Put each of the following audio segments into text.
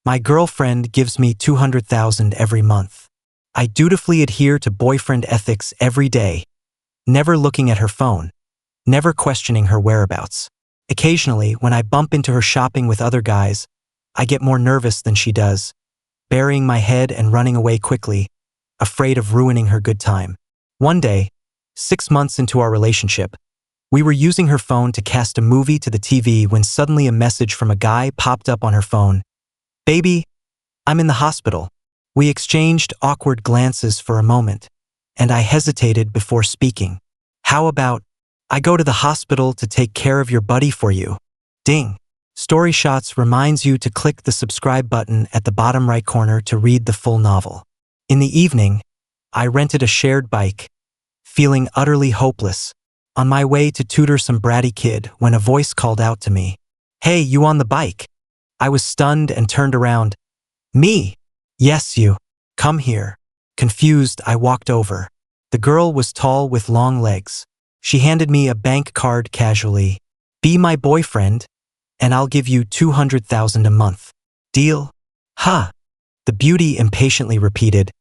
My girlfriend gives me 200,000 every month. I dutifully adhere to boyfriend ethics every day, never looking at her phone, never questioning her whereabouts. Occasionally, when I bump into her shopping with other guys, I get more nervous than she does, burying my head and running away quickly, afraid of ruining her good time. One day, 6 months into our relationship, we were using her phone to cast a movie to the TV when suddenly a message from a guy popped up on her phone. "Baby, I'm in the hospital." We exchanged awkward glances for a moment, and I hesitated before speaking. "How about, I go to the hospital to take care of your buddy for you?" Ding. Story Shots reminds you to click the subscribe button at the bottom right corner to read the full novel. In the evening, I rented a shared bike, feeling utterly hopeless, on my way to tutor some bratty kid when a voice called out to me. "Hey, you on the bike?" I was stunned and turned around. "Me?" "Yes, you. Come here." Confused, I walked over. The girl was tall with long legs. She handed me a bank card casually. "Be my boyfriend, and I'll give you 200,000 a month. Deal?" "Huh." The beauty impatiently repeated.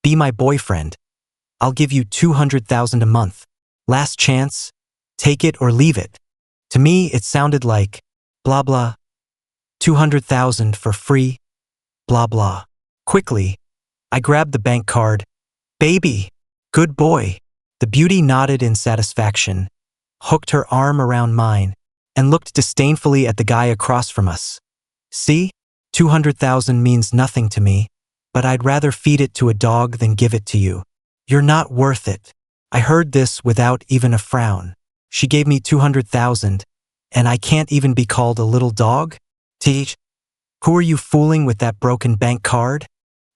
"Be my boyfriend. I'll give you 200,000 a month. Last chance, take it or leave it." To me, it sounded like, blah blah, 200,000 for free, blah blah. Quickly, I grabbed the bank card. "Baby, good boy." The beauty nodded in satisfaction, hooked her arm around mine, and looked disdainfully at the guy across from us. "See? 200,000 means nothing to me, but I'd rather feed it to a dog than give it to you. You're not worth it." I heard this without even a frown. She gave me 200,000, and I can't even be called a little dog? Teach? Who are you fooling with that broken bank card?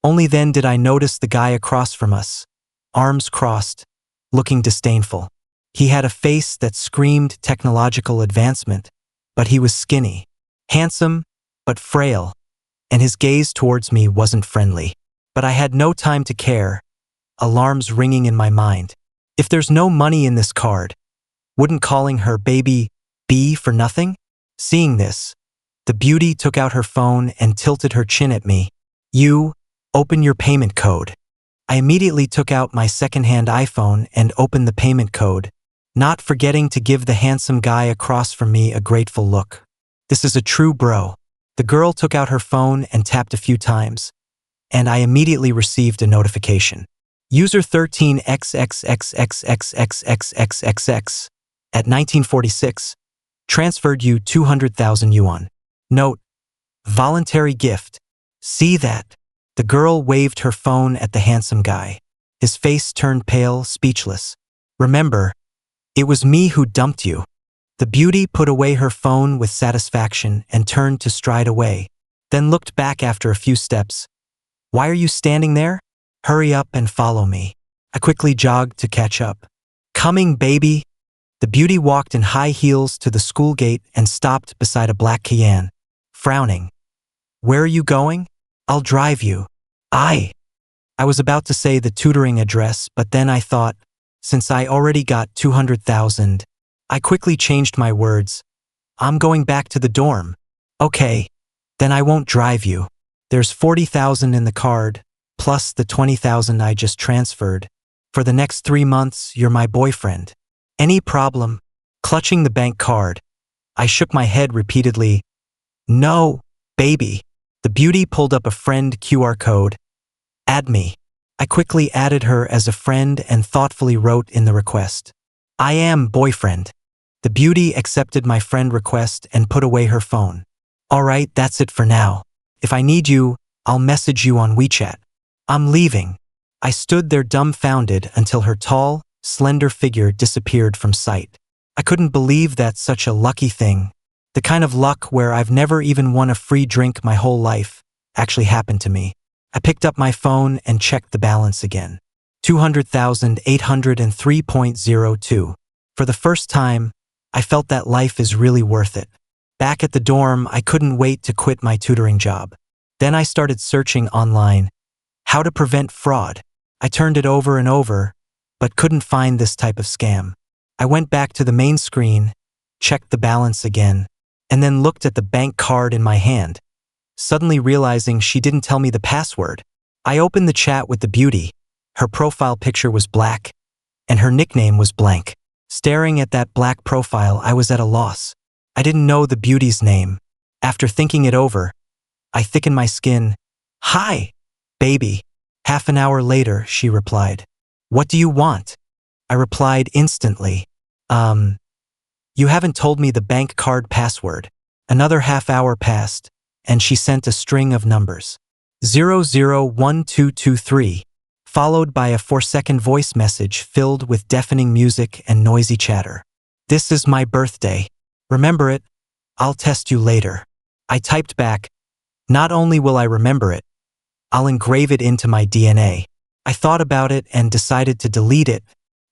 Only then did I notice the guy across from us, arms crossed, looking disdainful. He had a face that screamed technological advancement, but he was skinny, handsome, but frail, and his gaze towards me wasn't friendly. But I had no time to care, alarms ringing in my mind. If there's no money in this card, wouldn't calling her baby be for nothing? Seeing this, the beauty took out her phone and tilted her chin at me. "You, open your payment code." I immediately took out my second-hand iPhone and opened the payment code, not forgetting to give the handsome guy across from me a grateful look. This is a true bro. The girl took out her phone and tapped a few times, and I immediately received a notification. User 13XXXXXXXXXX at 1946 transferred you 200,000 yuan. Note: voluntary gift. See that? The girl waved her phone at the handsome guy. His face turned pale, speechless. "Remember, it was me who dumped you." The beauty put away her phone with satisfaction and turned to stride away, then looked back after a few steps. "Why are you standing there? Hurry up and follow me." I quickly jogged to catch up. "Coming, baby." The beauty walked in high heels to the school gate and stopped beside a black Cayenne, frowning. "Where are you going?" "I'll drive you." I was about to say the tutoring address, but then I thought, since I already got 200,000, I quickly changed my words. "I'm going back to the dorm." "Okay, then I won't drive you. There's 40,000 in the card, plus the 20,000 I just transferred. For the next 3 months, you're my boyfriend. Any problem?" Clutching the bank card, I shook my head repeatedly. "No, baby." The beauty pulled up a friend QR code. "Add me." I quickly added her as a friend and thoughtfully wrote in the request, "I am boyfriend." The beauty accepted my friend request and put away her phone. "All right, that's it for now. If I need you, I'll message you on WeChat. I'm leaving." I stood there dumbfounded until her tall, slender figure disappeared from sight. I couldn't believe that such a lucky thing, the kind of luck where I've never even won a free drink my whole life, actually happened to me. I picked up my phone and checked the balance again. 200,803.02. For the first time, I felt that life is really worth it. Back at the dorm, I couldn't wait to quit my tutoring job. Then I started searching online. How to prevent fraud. I turned it over and over, but couldn't find this type of scam. I went back to the main screen, checked the balance again, and then looked at the bank card in my hand. suddenly realizing she didn't tell me the password. I opened the chat with the beauty. Her profile picture was black, and her nickname was blank. Staring at that black profile, I was at a loss. I didn't know the beauty's name. After thinking it over, I thickened my skin. "Hi, baby." Half an hour later, she replied. "What do you want?" I replied instantly. You haven't told me the bank card password." Another half hour passed, and she sent a string of numbers. 001223, followed by a 4-second voice message filled with deafening music and noisy chatter. "This is my birthday. Remember it? I'll test you later." I typed back, "Not only will I remember it, I'll engrave it into my DNA." I thought about it and decided to delete it,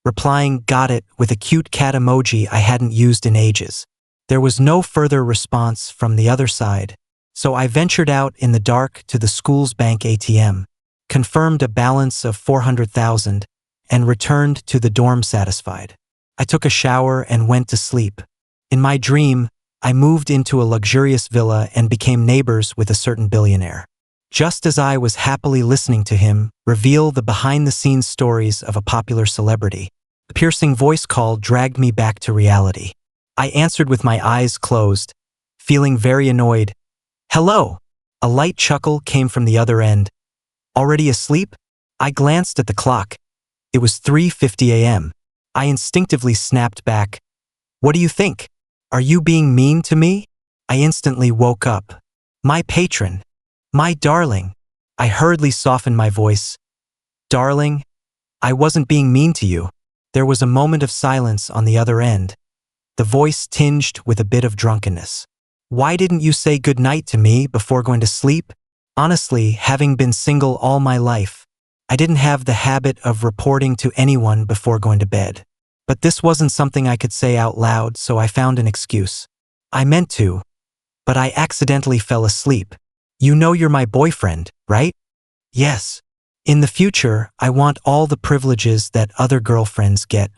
replying "got it" with a cute cat emoji I hadn't used in ages. There was no further response from the other side, so I ventured out in the dark to the school's bank ATM, confirmed a balance of 400,000, and returned to the dorm satisfied. I took a shower and went to sleep. In my dream, I moved into a luxurious villa and became neighbors with a certain billionaire. Just as I was happily listening to him reveal the behind-the-scenes stories of a popular celebrity, the piercing voice call dragged me back to reality. I answered with my eyes closed, feeling very annoyed. "Hello." A light chuckle came from the other end. "Already asleep?" I glanced at the clock. It was 3:50 a.m. I instinctively snapped back. "What do you think? Are you being mean to me?" I instantly woke up. "My patron. My darling." I hurriedly softened my voice. "Darling, I wasn't being mean to you." There was a moment of silence on the other end, the voice tinged with a bit of drunkenness. "Why didn't you say good night to me before going to sleep?" Honestly, having been single all my life, I didn't have the habit of reporting to anyone before going to bed. But this wasn't something I could say out loud, so I found an excuse. "I meant to, but I accidentally fell asleep. You know you're my boyfriend, right?" "Yes. In the future, I want all the privileges that other girlfriends get,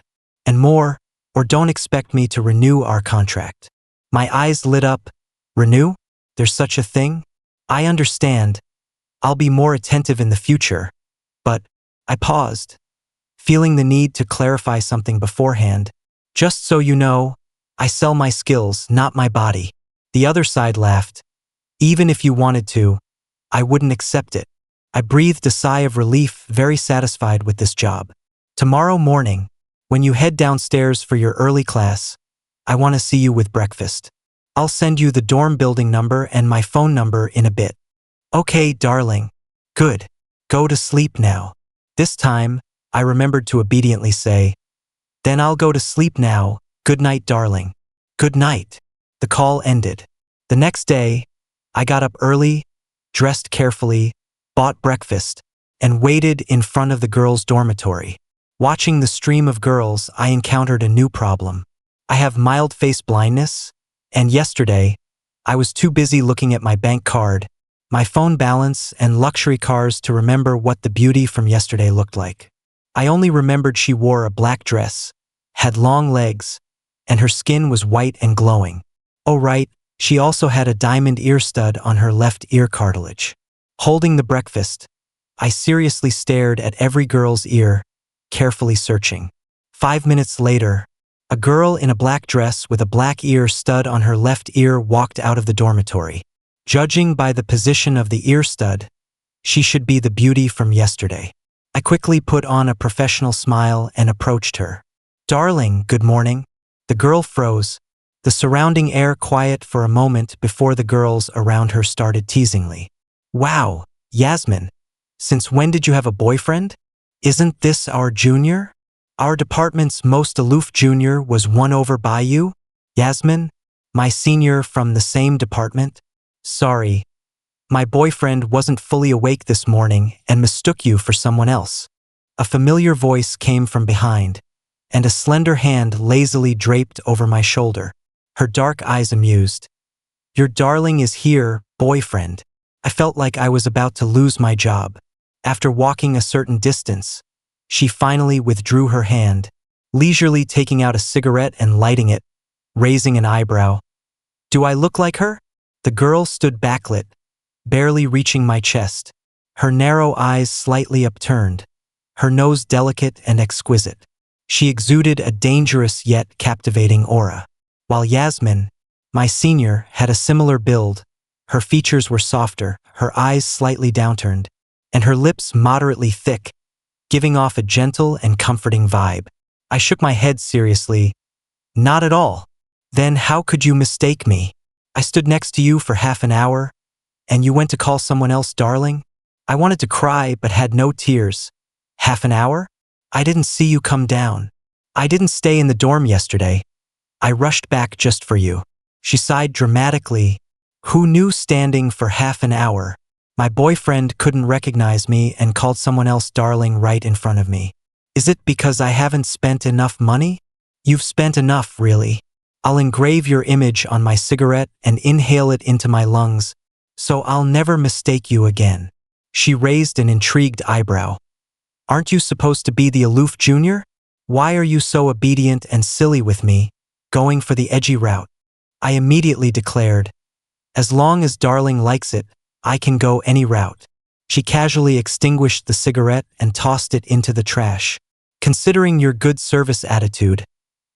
and more, or don't expect me to renew our contract." My eyes lit up. "Renew? There's such a thing? I understand. I'll be more attentive in the future." But I paused, feeling the need to clarify something beforehand. "Just so you know, I sell my skills, not my body." The other side laughed. "Even if you wanted to, I wouldn't accept it." I breathed a sigh of relief, very satisfied with this job. "Tomorrow morning, when you head downstairs for your early class, I want to see you with breakfast. I'll send you the dorm building number and my phone number in a bit." "Okay, darling." "Good. Go to sleep now." This time, I remembered to obediently say, "Then I'll go to sleep now. Good night, darling." "Good night." The call ended. The next day, I got up early, dressed carefully, bought breakfast, and waited in front of the girls' dormitory. Watching the stream of girls, I encountered a new problem. I have mild face blindness, and yesterday, I was too busy looking at my bank card, my phone balance, and luxury cars to remember what the beauty from yesterday looked like. I only remembered she wore a black dress, had long legs, and her skin was white and glowing. Oh right, she also had a diamond ear stud on her left ear cartilage. Holding the breakfast, I seriously stared at every girl's ear, carefully searching. 5 minutes later, a girl in a black dress with a black ear stud on her left ear walked out of the dormitory. Judging by the position of the ear stud, she should be the beauty from yesterday. I quickly put on a professional smile and approached her. "Darling, good morning." The girl froze, the surrounding air quiet for a moment before the girls around her started teasingly. "Wow, Yasmin, since when did you have a boyfriend? Isn't this our junior? Our department's most aloof junior was won over by you? Yasmin, my senior from the same department? Sorry, my boyfriend wasn't fully awake this morning and mistook you for someone else." A familiar voice came from behind, and a slender hand lazily draped over my shoulder, her dark eyes amused. "Your darling is here, boyfriend." I felt like I was about to lose my job. After walking a certain distance, she finally withdrew her hand, leisurely taking out a cigarette and lighting it, raising an eyebrow. "Do I look like her?" The girl stood backlit, barely reaching my chest. Her narrow eyes slightly upturned, her nose delicate and exquisite. She exuded a dangerous yet captivating aura. While Yasmin, my senior, had a similar build, her features were softer, her eyes slightly downturned, and her lips moderately thick, giving off a gentle and comforting vibe. I shook my head seriously. Not at all. Then how could you mistake me? I stood next to you for half an hour, and you went to call someone else darling? I wanted to cry but had no tears. Half an hour? I didn't see you come down. I didn't stay in the dorm yesterday. I rushed back just for you. She sighed dramatically. Who knew standing for half an hour? My boyfriend couldn't recognize me and called someone else darling right in front of me. Is it because I haven't spent enough money? You've spent enough, really. I'll engrave your image on my cigarette and inhale it into my lungs, so I'll never mistake you again. She raised an intrigued eyebrow. Aren't you supposed to be the aloof junior? Why are you so obedient and silly with me, going for the edgy route? I immediately declared, as long as darling likes it, I can go any route. She casually extinguished the cigarette and tossed it into the trash. Considering your good service attitude,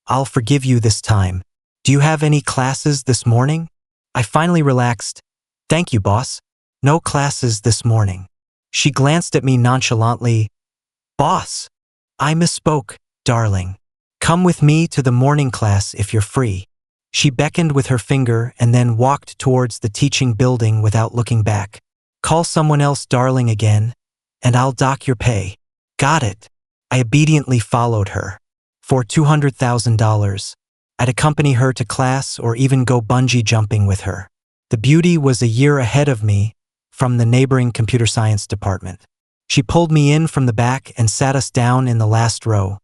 I'll forgive you this time. Do you have any classes this morning? I finally relaxed. Thank you, boss. No classes this morning. She glanced at me nonchalantly. Boss, I misspoke, darling. Come with me to the morning class if you're free. She beckoned with her finger and then walked towards the teaching building without looking back. Call someone else darling again, and I'll dock your pay. Got it. I obediently followed her. For $200,000, I'd accompany her to class or even go bungee jumping with her. The beauty was a year ahead of me from the neighboring computer science department. She pulled me in from the back and sat us down in the last row,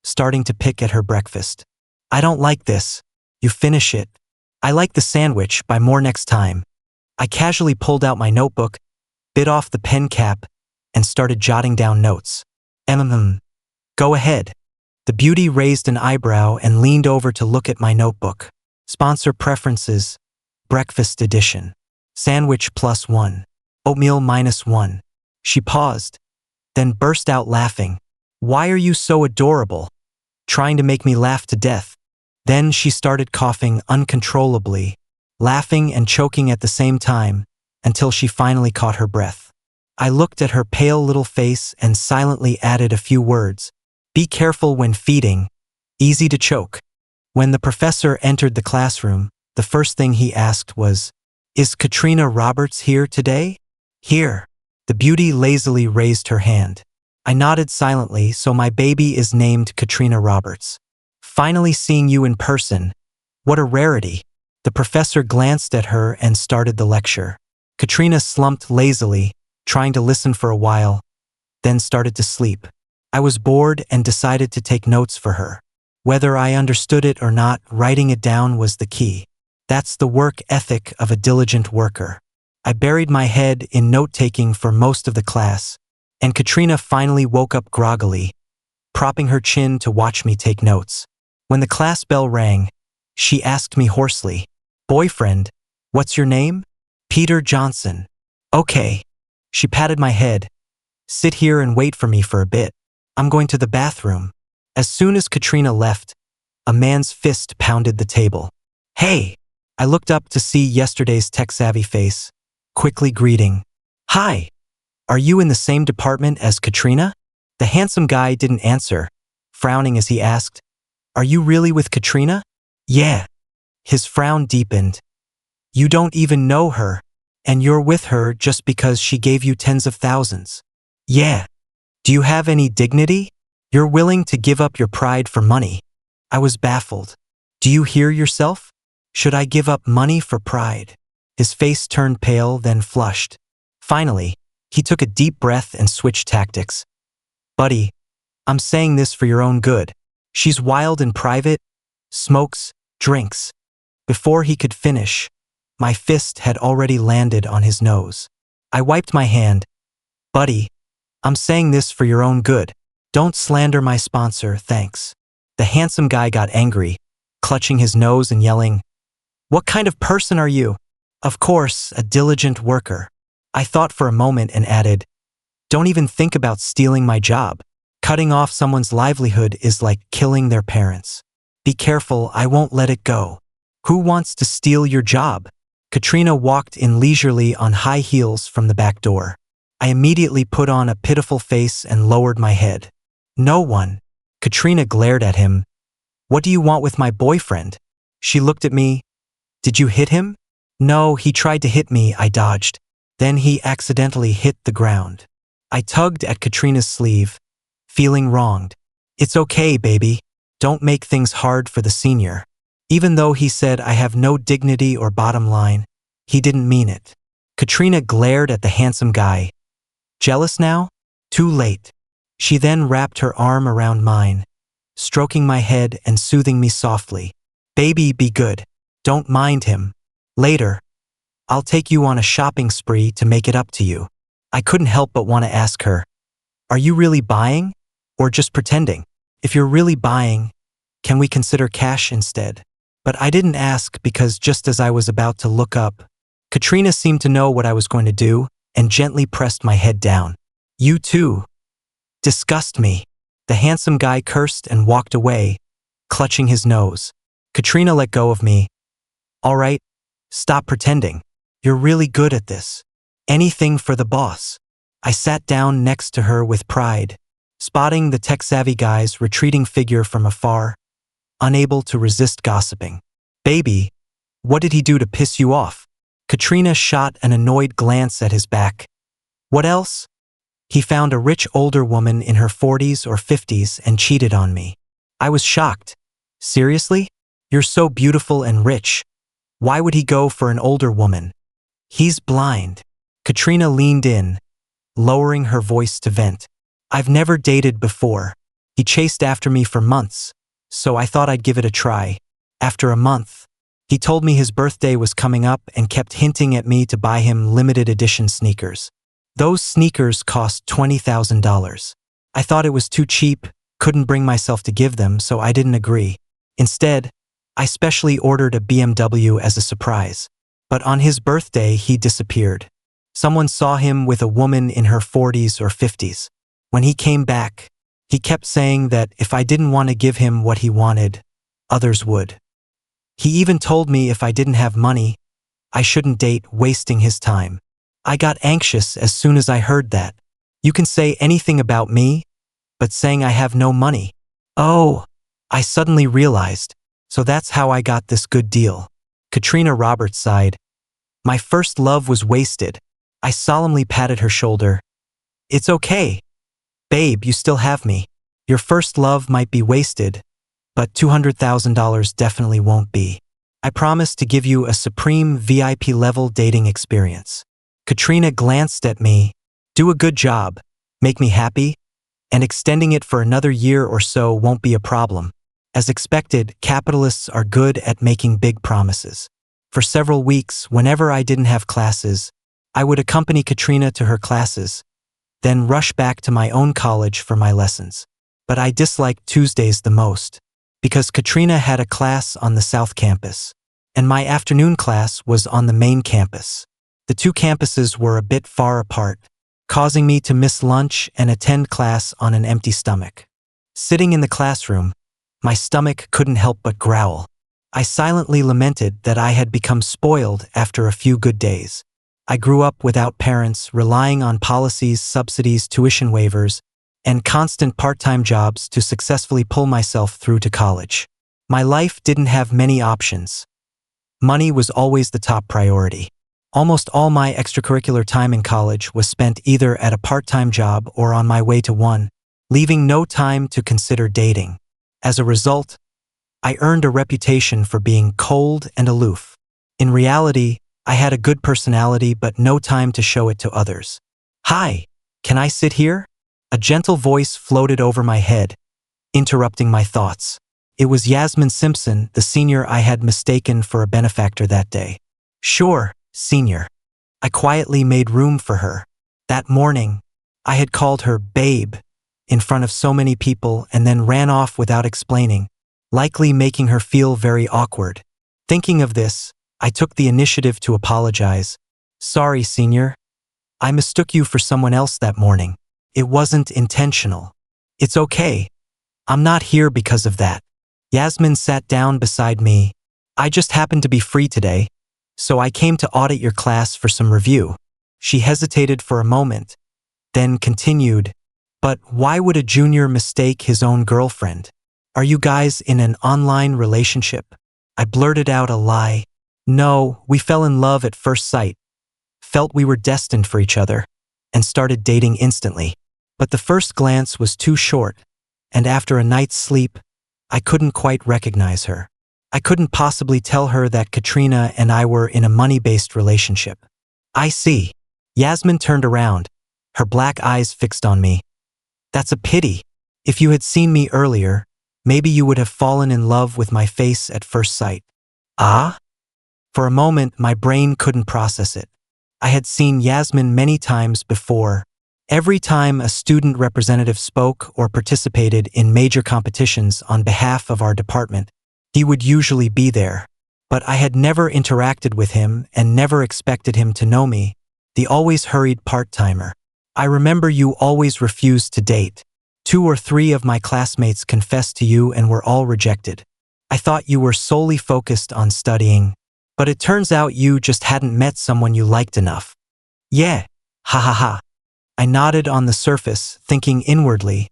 starting to pick at her breakfast. I don't like this. You finish it. I like the sandwich, buy more next time. I casually pulled out my notebook, bit off the pen cap, and started jotting down notes. Go ahead. The beauty raised an eyebrow and leaned over to look at my notebook. Sponsor preferences, breakfast edition. Sandwich +1. Oatmeal -1. She paused, then burst out laughing. Why are you so adorable? Trying to make me laugh to death. Then she started coughing uncontrollably, laughing and choking at the same time, until she finally caught her breath. I looked at her pale little face and silently added a few words. Be careful when feeding. Easy to choke. When the professor entered the classroom, the first thing he asked was, Is Katrina Roberts here today? Here. The beauty lazily raised her hand. I nodded silently, so my baby is named Katrina Roberts. Finally seeing you in person. What a rarity. The professor glanced at her and started the lecture. Katrina slumped lazily, trying to listen for a while, then started to sleep. I was bored and decided to take notes for her. Whether I understood it or not, writing it down was the key. That's the work ethic of a diligent worker. I buried my head in note-taking for most of the class, and Katrina finally woke up groggily, propping her chin to watch me take notes. When the class bell rang, she asked me hoarsely, Boyfriend, what's your name? Peter Johnson. Okay. She patted my head. Sit here and wait for me for a bit. I'm going to the bathroom. As soon as Katrina left, a man's fist pounded the table. Hey! I looked up to see yesterday's tech-savvy face, quickly greeting. Hi! Are you in the same department as Katrina? The handsome guy didn't answer, frowning as he asked, Are you really with Katrina? Yeah. His frown deepened. You don't even know her, and you're with her just because she gave you tens of thousands. Yeah. Do you have any dignity? You're willing to give up your pride for money. I was baffled. Do you hear yourself? Should I give up money for pride? His face turned pale, then flushed. Finally, he took a deep breath and switched tactics. Buddy, I'm saying this for your own good. She's wild in private, smokes, drinks. Before he could finish, my fist had already landed on his nose. I wiped my hand. Buddy, I'm saying this for your own good. Don't slander my sponsor, thanks. The handsome guy got angry, clutching his nose and yelling, What kind of person are you? Of course, a diligent worker. I thought for a moment and added, "Don't even think about stealing my job. Cutting off someone's livelihood is like killing their parents. Be careful, I won't let it go." "Who wants to steal your job?" Katrina walked in leisurely on high heels from the back door. I immediately put on a pitiful face and lowered my head. "No one." Katrina glared at him. "What do you want with my boyfriend?" She looked at me. "Did you hit him?" "No, he tried to hit me," I dodged. Then he accidentally hit the ground. I tugged at Katrina's sleeve, feeling wronged. "It's okay, baby. Don't make things hard for the senior." Even though he said I have no dignity or bottom line, he didn't mean it. Katrina glared at the handsome guy. Jealous now? Too late. She then wrapped her arm around mine, stroking my head and soothing me softly. "Baby, be good. Don't mind him. Later, I'll take you on a shopping spree to make it up to you." I couldn't help but want to ask her, "Are you really buying? Or just pretending? If you're really buying, can we consider cash instead?" But I didn't ask because just as I was about to look up, Katrina seemed to know what I was going to do and gently pressed my head down. "You too disgust me." The handsome guy cursed and walked away, clutching his nose. Katrina let go of me. "All right, stop pretending. You're really good at this. Anything for the boss." I sat down next to her with pride, spotting the tech-savvy guy's retreating figure from afar, unable to resist gossiping. "Baby, what did he do to piss you off?" Katrina shot an annoyed glance at his back. "What else?" "He found a rich older woman in her 40s or 50s and cheated on me." I was shocked. "Seriously? You're so beautiful and rich. Why would he go for an older woman?" "He's blind." Katrina leaned in, lowering her voice to vent. "I've never dated before. He chased after me for months, so I thought I'd give it a try. After a month, he told me his birthday was coming up and kept hinting at me to buy him limited edition sneakers. Those sneakers cost $20,000. I thought it was too cheap, couldn't bring myself to give them, so I didn't agree. Instead, I specially ordered a BMW as a surprise. But on his birthday, he disappeared. Someone saw him with a woman in her 40s or 50s. When he came back, he kept saying that if I didn't want to give him what he wanted, others would. He even told me if I didn't have money, I shouldn't date, wasting his time. I got anxious as soon as I heard that. You can say anything about me, but saying I have no money. Oh, I suddenly realized. So that's how I got this good deal. Katrina Roberts sighed. My first love was wasted. I solemnly patted her shoulder. It's okay. Babe, you still have me. Your first love might be wasted, but $200,000 definitely won't be. I promise to give you a supreme VIP-level dating experience. Katrina glanced at me. Do a good job, make me happy, and extending it for another year or so won't be a problem. As expected, capitalists are good at making big promises. For several weeks, whenever I didn't have classes, I would accompany Katrina to her classes, then rush back to my own college for my lessons. But I disliked Tuesdays the most, because Katrina had a class on the South Campus, and my afternoon class was on the main campus. The two campuses were a bit far apart, causing me to miss lunch and attend class on an empty stomach. Sitting in the classroom, my stomach couldn't help but growl. I silently lamented that I had become spoiled after a few good days. I grew up without parents, relying on policies, subsidies, tuition waivers, and constant part-time jobs to successfully pull myself through to college. My life didn't have many options. Money was always the top priority. Almost all my extracurricular time in college was spent either at a part-time job or on my way to one, leaving no time to consider dating. As a result, I earned a reputation for being cold and aloof. In reality, I had a good personality but no time to show it to others. Hi, can I sit here? A gentle voice floated over my head, interrupting my thoughts. It was Yasmin Simpson, the senior I had mistaken for a benefactor that day. Sure, senior. I quietly made room for her. That morning, I had called her babe in front of so many people and then ran off without explaining, likely making her feel very awkward. Thinking of this, I took the initiative to apologize. Sorry, senior. I mistook you for someone else that morning. It wasn't intentional. It's okay. I'm not here because of that. Yasmin sat down beside me. I just happened to be free today, so I came to audit your class for some review. She hesitated for a moment, then continued, but why would a junior mistake his own girlfriend? Are you guys in an online relationship? I blurted out a lie. No, we fell in love at first sight, felt we were destined for each other, and started dating instantly. But the first glance was too short, and after a night's sleep, I couldn't quite recognize her. I couldn't possibly tell her that Katrina and I were in a money-based relationship. I see. Yasmin turned around, her black eyes fixed on me. That's a pity. If you had seen me earlier, maybe you would have fallen in love with my face at first sight. Ah? For a moment, my brain couldn't process it. I had seen Yasmin many times before. Every time a student representative spoke or participated in major competitions on behalf of our department, he would usually be there. But I had never interacted with him and never expected him to know me, the always hurried part-timer. I remember you always refused to date. 2 or 3 of my classmates confessed to you and were all rejected. I thought you were solely focused on studying, but it turns out you just hadn't met someone you liked enough. Yeah, ha ha ha. I nodded on the surface, thinking inwardly,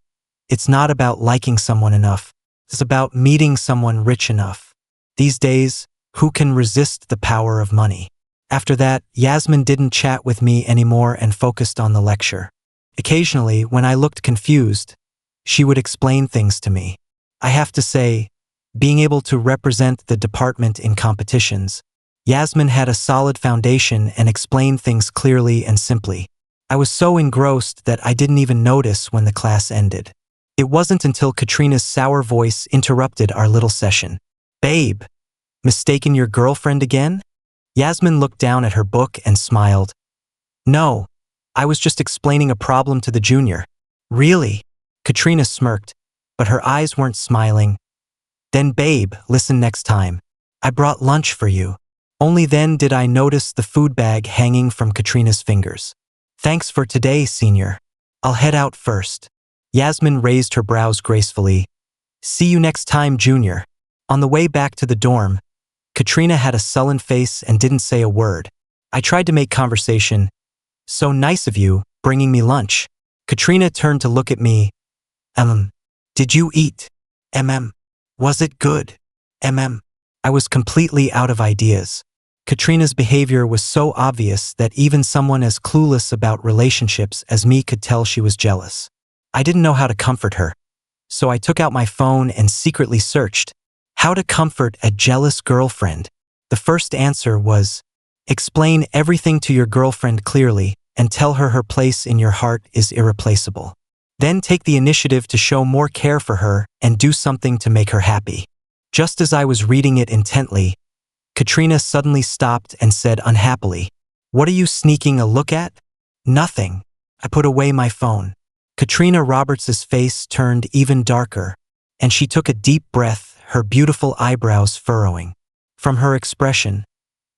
it's not about liking someone enough. It's about meeting someone rich enough. These days, who can resist the power of money? After that, Yasmin didn't chat with me anymore and focused on the lecture. Occasionally, when I looked confused, she would explain things to me. I have to say, being able to represent the department in competitions, Yasmin had a solid foundation and explained things clearly and simply. I was so engrossed that I didn't even notice when the class ended. It wasn't until Katrina's sour voice interrupted our little session. Babe, mistaken your girlfriend again? Yasmin looked down at her book and smiled. No, I was just explaining a problem to the junior. Really? Katrina smirked, but her eyes weren't smiling. Then babe, listen next time. I brought lunch for you. Only then did I notice the food bag hanging from Katrina's fingers. Thanks for today, senior. I'll head out first. Yasmin raised her brows gracefully. See you next time, junior. On the way back to the dorm, Katrina had a sullen face and didn't say a word. I tried to make conversation. So nice of you, bringing me lunch. Katrina turned to look at me. Did you eat? Was it good? I was completely out of ideas. Katrina's behavior was so obvious that even someone as clueless about relationships as me could tell she was jealous. I didn't know how to comfort her, so I took out my phone and secretly searched how to comfort a jealous girlfriend. The first answer was, explain everything to your girlfriend clearly and tell her her place in your heart is irreplaceable. Then take the initiative to show more care for her and do something to make her happy. Just as I was reading it intently, Katrina suddenly stopped and said unhappily, What are you sneaking a look at? Nothing. I put away my phone. Katrina Roberts's face turned even darker, and she took a deep breath, her beautiful eyebrows furrowing. From her expression,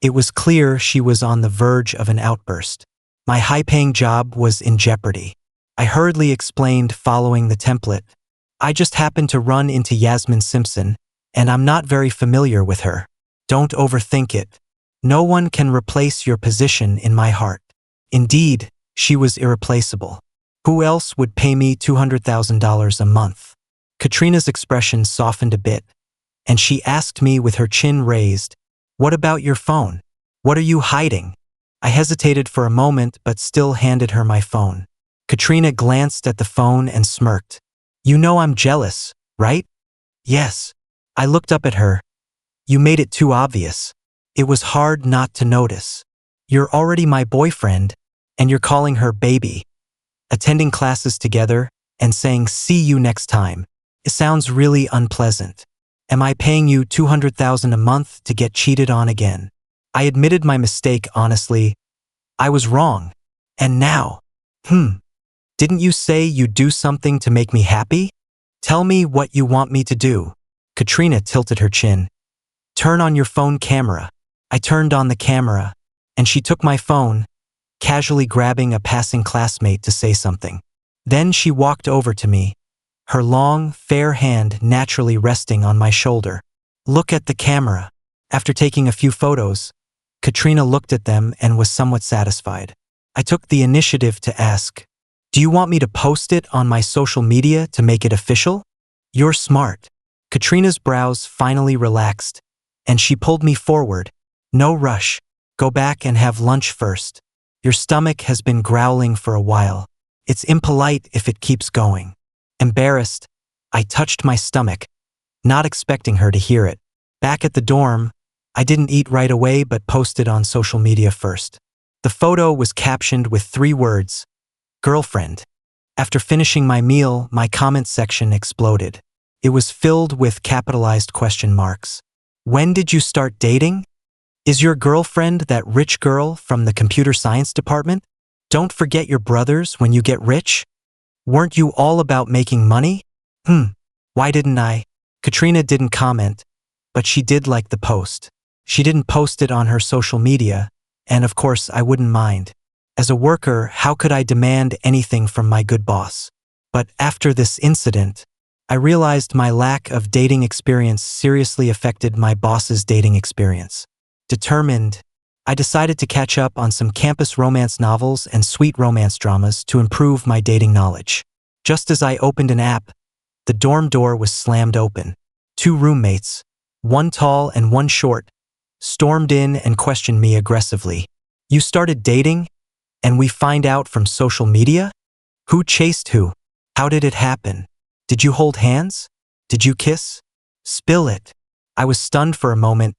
it was clear she was on the verge of an outburst. My high-paying job was in jeopardy. I hurriedly explained, following the template. I just happened to run into Yasmin Simpson, and I'm not very familiar with her. Don't overthink it. No one can replace your position in my heart. Indeed, she was irreplaceable. Who else would pay me $200,000 a month? Katrina's expression softened a bit, and she asked me with her chin raised, What about your phone? What are you hiding? I hesitated for a moment but still handed her my phone. Katrina glanced at the phone and smirked. You know I'm jealous, right? Yes. I looked up at her. You made it too obvious. It was hard not to notice. You're already my boyfriend, and you're calling her baby. Attending classes together and saying see you next time. It sounds really unpleasant. Am I paying you $200,000 a month to get cheated on again? I admitted my mistake honestly. I was wrong. And now? Didn't you say you'd do something to make me happy? Tell me what you want me to do. Katrina tilted her chin. Turn on your phone camera. I turned on the camera, and she took my phone, casually grabbing a passing classmate to say something. Then she walked over to me, her long, fair hand naturally resting on my shoulder. "Look at the camera." After taking a few photos, Katrina looked at them and was somewhat satisfied. I took the initiative to ask, "Do you want me to post it on my social media to make it official?" "You're smart." Katrina's brows finally relaxed, and she pulled me forward. "No rush. Go back and have lunch first. Your stomach has been growling for a while. It's impolite if it keeps going." Embarrassed, I touched my stomach, not expecting her to hear it. Back at the dorm, I didn't eat right away but posted on social media first. The photo was captioned with 3 words, "Girlfriend." After finishing my meal, my comment section exploded. It was filled with capitalized question marks. "When did you start dating? Is your girlfriend that rich girl from the computer science department? Don't forget your brothers when you get rich? Weren't you all about making money? Why didn't I?" Katrina didn't comment, but she did like the post. She didn't post it on her social media, and of course I wouldn't mind. As a worker, how could I demand anything from my good boss? But after this incident, I realized my lack of dating experience seriously affected my boss's dating experience. Determined, I decided to catch up on some campus romance novels and sweet romance dramas to improve my dating knowledge. Just as I opened an app, the dorm door was slammed open. 2 roommates, one tall and one short, stormed in and questioned me aggressively. "You started dating? And we find out from social media? Who chased who? How did it happen? Did you hold hands? Did you kiss? Spill it." I was stunned for a moment.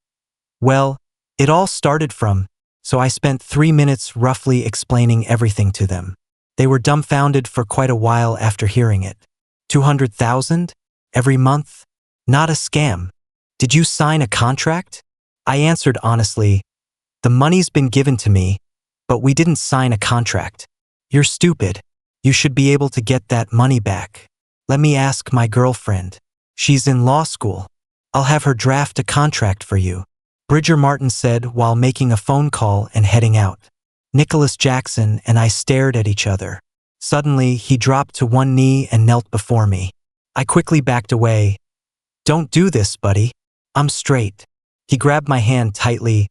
Well, it all started from, so I spent 3 minutes roughly explaining everything to them. They were dumbfounded for quite a while after hearing it. 200,000? Every month? Not a scam. Did you sign a contract? I answered honestly, "The money's been given to me, but we didn't sign a contract." "You're stupid. You should be able to get that money back." "Let me ask my girlfriend. She's in law school. I'll have her draft a contract for you," Bridger Martin said while making a phone call and heading out. Nicholas Jackson and I stared at each other. Suddenly, he dropped to one knee and knelt before me. I quickly backed away. "Don't do this, buddy. I'm straight." He grabbed my hand tightly.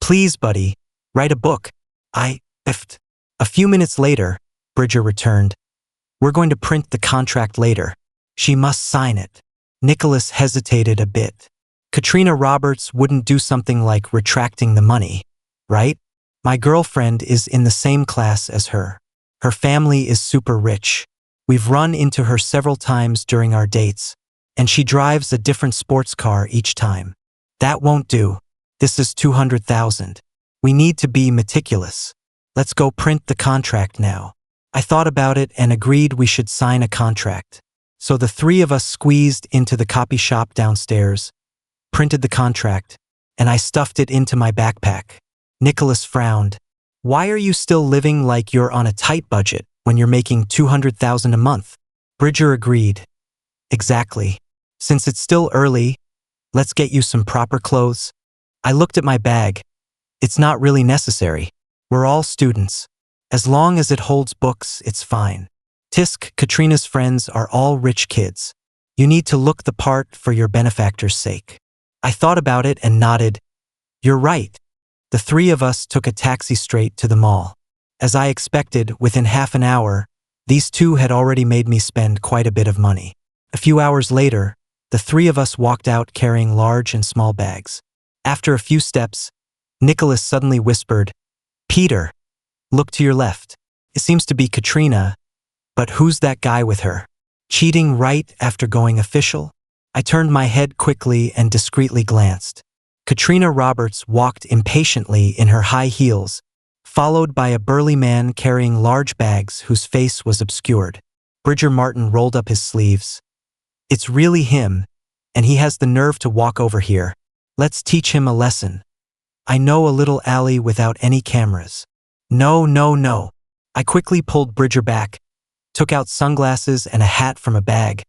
"Please, buddy, write a book." I effed. A few minutes later, Bridger returned. "We're going to print the contract later. She must sign it." Nicholas hesitated a bit. "Katrina Roberts wouldn't do something like retracting the money, right? My girlfriend is in the same class as her. Her family is super rich. We've run into her several times during our dates, and she drives a different sports car each time. That won't do. This is 200,000. We need to be meticulous. Let's go print the contract now." I thought about it and agreed we should sign a contract. So the 3 of us squeezed into the copy shop downstairs, printed the contract, and I stuffed it into my backpack. Nicholas frowned. "Why are you still living like you're on a tight budget when you're making 200,000 a month?" Bridger agreed. "Exactly. Since it's still early, let's get you some proper clothes." I looked at my bag. It's not really necessary. We're all students. As long as it holds books, it's fine. Tisk, Katrina's friends are all rich kids. You need to look the part for your benefactor's sake. I thought about it and nodded. You're right. The 3 of us took a taxi straight to the mall. As I expected, within half an hour, these 2 had already made me spend quite a bit of money. A few hours later, the 3 of us walked out carrying large and small bags. After a few steps, Nicholas suddenly whispered, "Peter, look to your left. It seems to be Katrina, but who's that guy with her? Cheating right after going official?" I turned my head quickly and discreetly glanced. Katrina Roberts walked impatiently in her high heels, followed by a burly man carrying large bags whose face was obscured. Bridger Martin rolled up his sleeves. "It's really him, and he has the nerve to walk over here. Let's teach him a lesson. I know a little alley without any cameras." No, no, no. I quickly pulled Bridger back, took out sunglasses and a hat from a bag,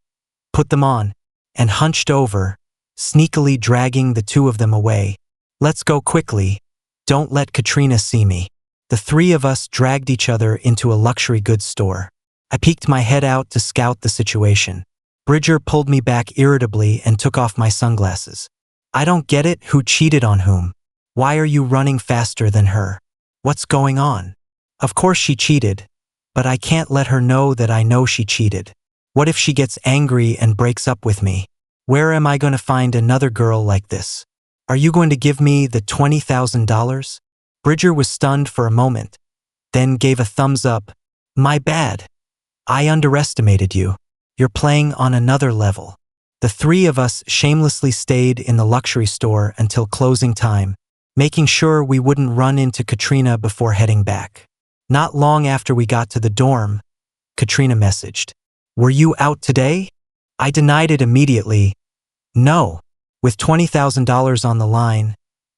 put them on, and hunched over, sneakily dragging the 2 of them away. "Let's go quickly. Don't let Katrina see me." The three of us dragged each other into a luxury goods store. I peeked my head out to scout the situation. Bridger pulled me back irritably and took off my sunglasses. I don't get it, who cheated on whom? Why are you running faster than her? What's going on? Of course she cheated, but I can't let her know that I know she cheated. What if she gets angry and breaks up with me? Where am I going to find another girl like this? Are you going to give me the $20,000? Bridger was stunned for a moment, then gave a thumbs up. My bad. I underestimated you. You're playing on another level. The three of us shamelessly stayed in the luxury store until closing time, making sure we wouldn't run into Katrina before heading back. Not long after we got to the dorm, Katrina messaged, "Were you out today?" I denied it immediately. No. With $20,000 on the line,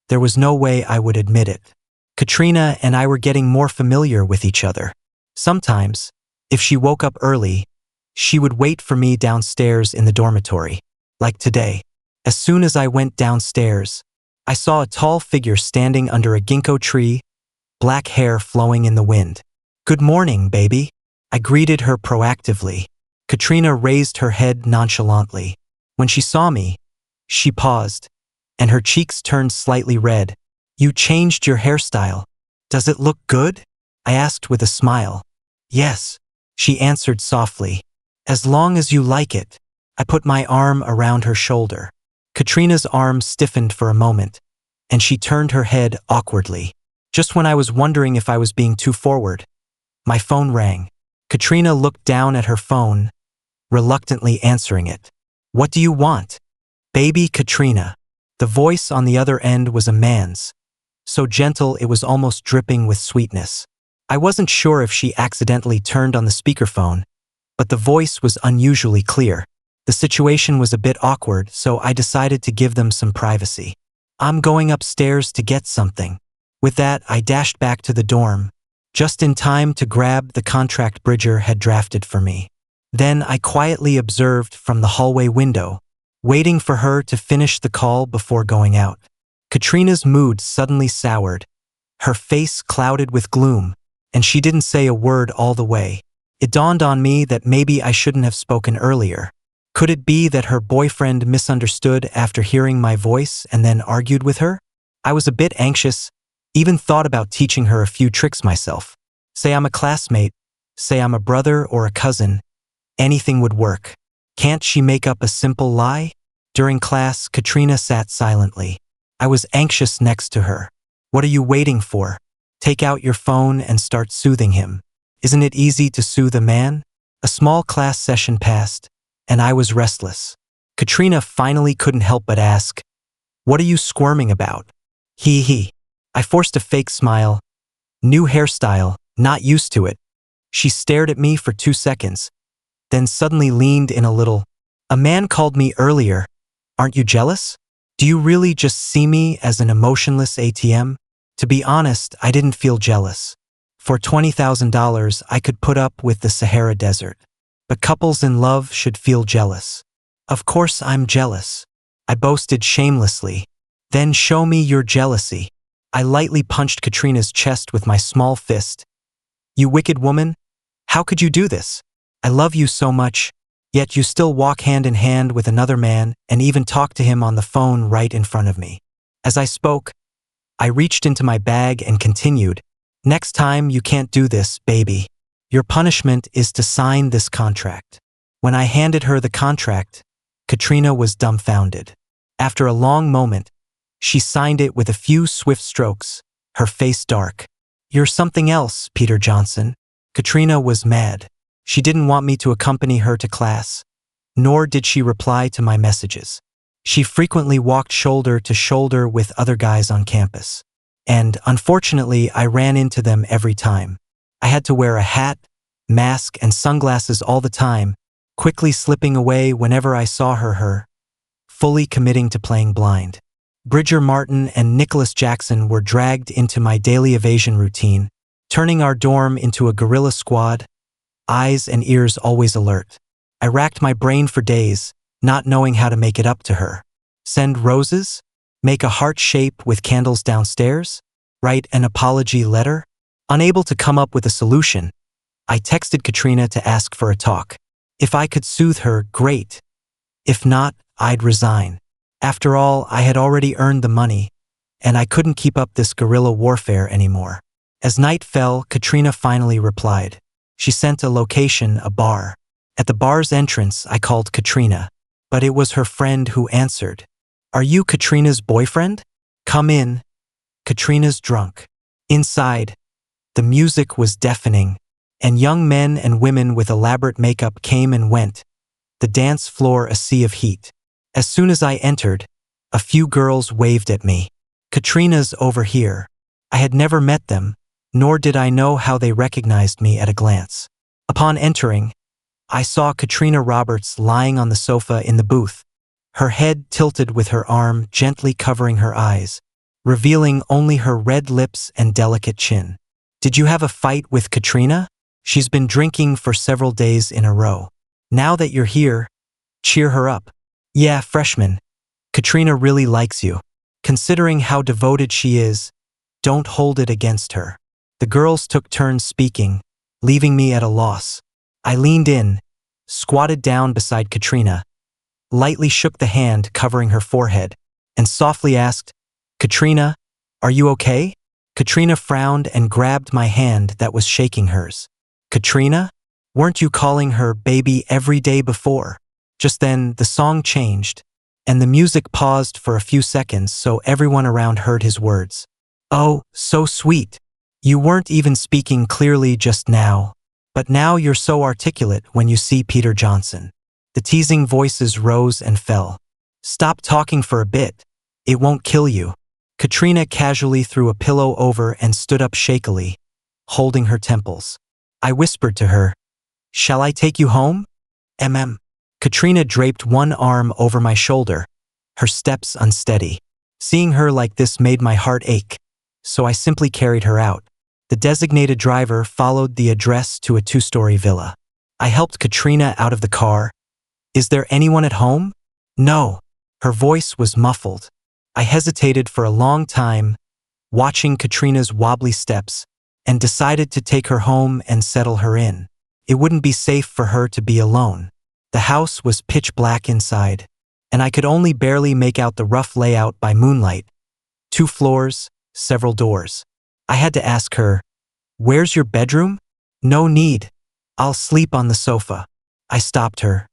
there was no way I would admit it. Katrina and I were getting more familiar with each other. Sometimes, if she woke up early, she would wait for me downstairs in the dormitory, like today. As soon as I went downstairs, I saw a tall figure standing under a ginkgo tree, black hair flowing in the wind. "Good morning, baby." I greeted her proactively. Katrina raised her head nonchalantly. When she saw me, she paused, and her cheeks turned slightly red. "You changed your hairstyle. Does it look good?" I asked with a smile. "Yes," she answered softly. "As long as you like it." I put my arm around her shoulder. Katrina's arm stiffened for a moment, and she turned her head awkwardly. Just when I was wondering if I was being too forward, my phone rang. Katrina looked down at her phone, reluctantly answering it. "What do you want?" "Baby Katrina." The voice on the other end was a man's, so gentle it was almost dripping with sweetness. I wasn't sure if she accidentally turned on the speakerphone, but the voice was unusually clear. The situation was a bit awkward, so I decided to give them some privacy. "I'm going upstairs to get something." With that, I dashed back to the dorm, just in time to grab the contract Bridger had drafted for me. Then I quietly observed from the hallway window, waiting for her to finish the call before going out. Katrina's mood suddenly soured. Her face clouded with gloom, and she didn't say a word all the way. It dawned on me that maybe I shouldn't have spoken earlier. Could it be that her boyfriend misunderstood after hearing my voice and then argued with her? I was a bit anxious, even thought about teaching her a few tricks myself. Say I'm a classmate, say I'm a brother or a cousin, anything would work. Can't she make up a simple lie? During class, Katrina sat silently. I was anxious next to her. "What are you waiting for? Take out your phone and start soothing him. Isn't it easy to soothe a man?" A small class session passed, and I was restless. Katrina finally couldn't help but ask, "What are you squirming about?" He. I forced a fake smile. New hairstyle, not used to it. She stared at me for 2 seconds, then suddenly leaned in a little. "A man called me earlier. Aren't you jealous? Do you really just see me as an emotionless ATM?" To be honest, I didn't feel jealous. For $20,000, I could put up with the Sahara Desert. But couples in love should feel jealous. "Of course I'm jealous," I boasted shamelessly. "Then show me your jealousy." I lightly punched Katrina's chest with my small fist. "You wicked woman! How could you do this? I love you so much, yet you still walk hand in hand with another man and even talk to him on the phone right in front of me." As I spoke, I reached into my bag and continued, "Next time you can't do this, baby. Your punishment is to sign this contract." When I handed her the contract, Katrina was dumbfounded. After a long moment, she signed it with a few swift strokes, her face dark. "You're something else, Peter Johnson." Katrina was mad. She didn't want me to accompany her to class, nor did she reply to my messages. She frequently walked shoulder to shoulder with other guys on campus, and unfortunately, I ran into them every time. I had to wear a hat, mask, and sunglasses all the time, quickly slipping away whenever I saw her, fully committing to playing blind. Bridger Martin and Nicholas Jackson were dragged into my daily evasion routine, turning our dorm into a guerrilla squad, eyes and ears always alert. I racked my brain for days, not knowing how to make it up to her. Send roses? Make a heart shape with candles downstairs? Write an apology letter? Unable to come up with a solution, I texted Katrina to ask for a talk. If I could soothe her, great. If not, I'd resign. After all, I had already earned the money, and I couldn't keep up this guerrilla warfare anymore. As night fell, Katrina finally replied. She sent a location, a bar. At the bar's entrance, I called Katrina, but it was her friend who answered. Are you Katrina's boyfriend? Come in. Katrina's drunk. Inside, the music was deafening, and young men and women with elaborate makeup came and went, the dance floor a sea of heat. As soon as I entered, a few girls waved at me. Katrina's over here. I had never met them, nor did I know how they recognized me at a glance. Upon entering, I saw Katrina Roberts lying on the sofa in the booth, her head tilted with her arm gently covering her eyes, revealing only her red lips and delicate chin. Did you have a fight with Katrina? She's been drinking for several days in a row. Now that you're here, cheer her up. Yeah, freshman. Katrina really likes you. Considering how devoted she is, don't hold it against her. The girls took turns speaking, leaving me at a loss. I leaned in, squatted down beside Katrina, lightly shook the hand covering her forehead, and softly asked, Katrina, are you okay? Katrina frowned and grabbed my hand that was shaking hers. Katrina? Weren't you calling her baby every day before? Just then, the song changed, and the music paused for a few seconds so everyone around heard his words. Oh, so sweet. You weren't even speaking clearly just now, but now you're so articulate when you see Peter Johnson. The teasing voices rose and fell. Stop talking for a bit. It won't kill you. Katrina casually threw a pillow over and stood up shakily, holding her temples. I whispered to her, Shall I take you home? Katrina draped one arm over my shoulder, her steps unsteady. Seeing her like this made my heart ache, so I simply carried her out. The designated driver followed the address to a 2-story villa. I helped Katrina out of the car. Is there anyone at home? No. Her voice was muffled. I hesitated for a long time, watching Katrina's wobbly steps, and decided to take her home and settle her in. It wouldn't be safe for her to be alone. The house was pitch black inside, and I could only barely make out the rough layout by moonlight. 2 floors, several doors. I had to ask her, Where's your bedroom? No need. I'll sleep on the sofa. I stopped her.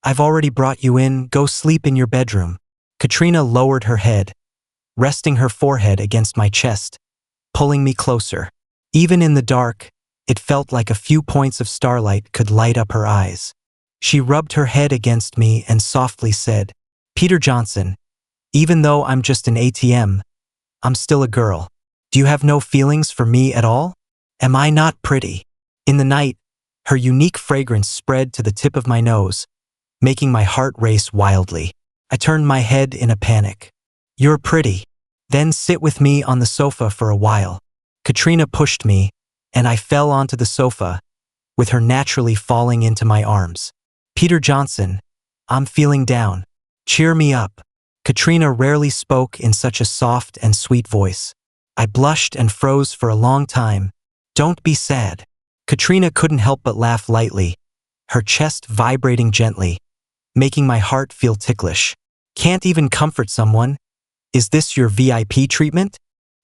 I've already brought you in, go sleep in your bedroom. Katrina lowered her head, resting her forehead against my chest, pulling me closer. Even in the dark, it felt like a few points of starlight could light up her eyes. She rubbed her head against me and softly said, Peter Johnson, even though I'm just an ATM, I'm still a girl. Do you have no feelings for me at all? Am I not pretty? In the night, her unique fragrance spread to the tip of my nose, making my heart race wildly. I turned my head in a panic. You're pretty. Then sit with me on the sofa for a while. Katrina pushed me, and I fell onto the sofa, with her naturally falling into my arms. Peter Johnson, I'm feeling down. Cheer me up. Katrina rarely spoke in such a soft and sweet voice. I blushed and froze for a long time. Don't be sad. Katrina couldn't help but laugh lightly, her chest vibrating gently, making my heart feel ticklish. Can't even comfort someone? Is this your VIP treatment?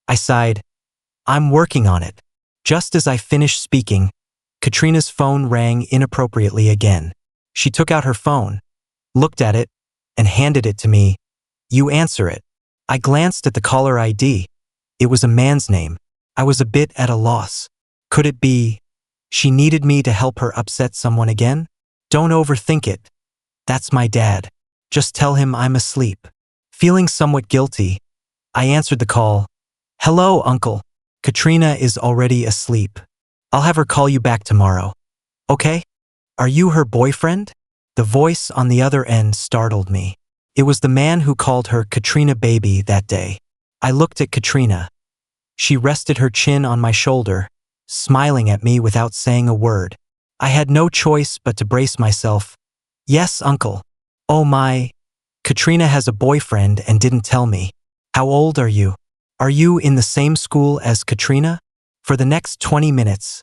I sighed. I'm working on it. Just as I finished speaking, Katrina's phone rang inappropriately again. She took out her phone, looked at it, and handed it to me. You answer it. I glanced at the caller ID. It was a man's name. I was a bit at a loss. Could it be she needed me to help her upset someone again? Don't overthink it. That's my dad. Just tell him I'm asleep. Feeling somewhat guilty, I answered the call. Hello, Uncle. Katrina is already asleep. I'll have her call you back tomorrow. Okay? Are you her boyfriend? The voice on the other end startled me. It was the man who called her Katrina baby that day. I looked at Katrina. She rested her chin on my shoulder, smiling at me without saying a word. I had no choice but to brace myself. Yes, Uncle. Oh my. Katrina has a boyfriend and didn't tell me. How old are you? Are you in the same school as Katrina? For the next 20 minutes,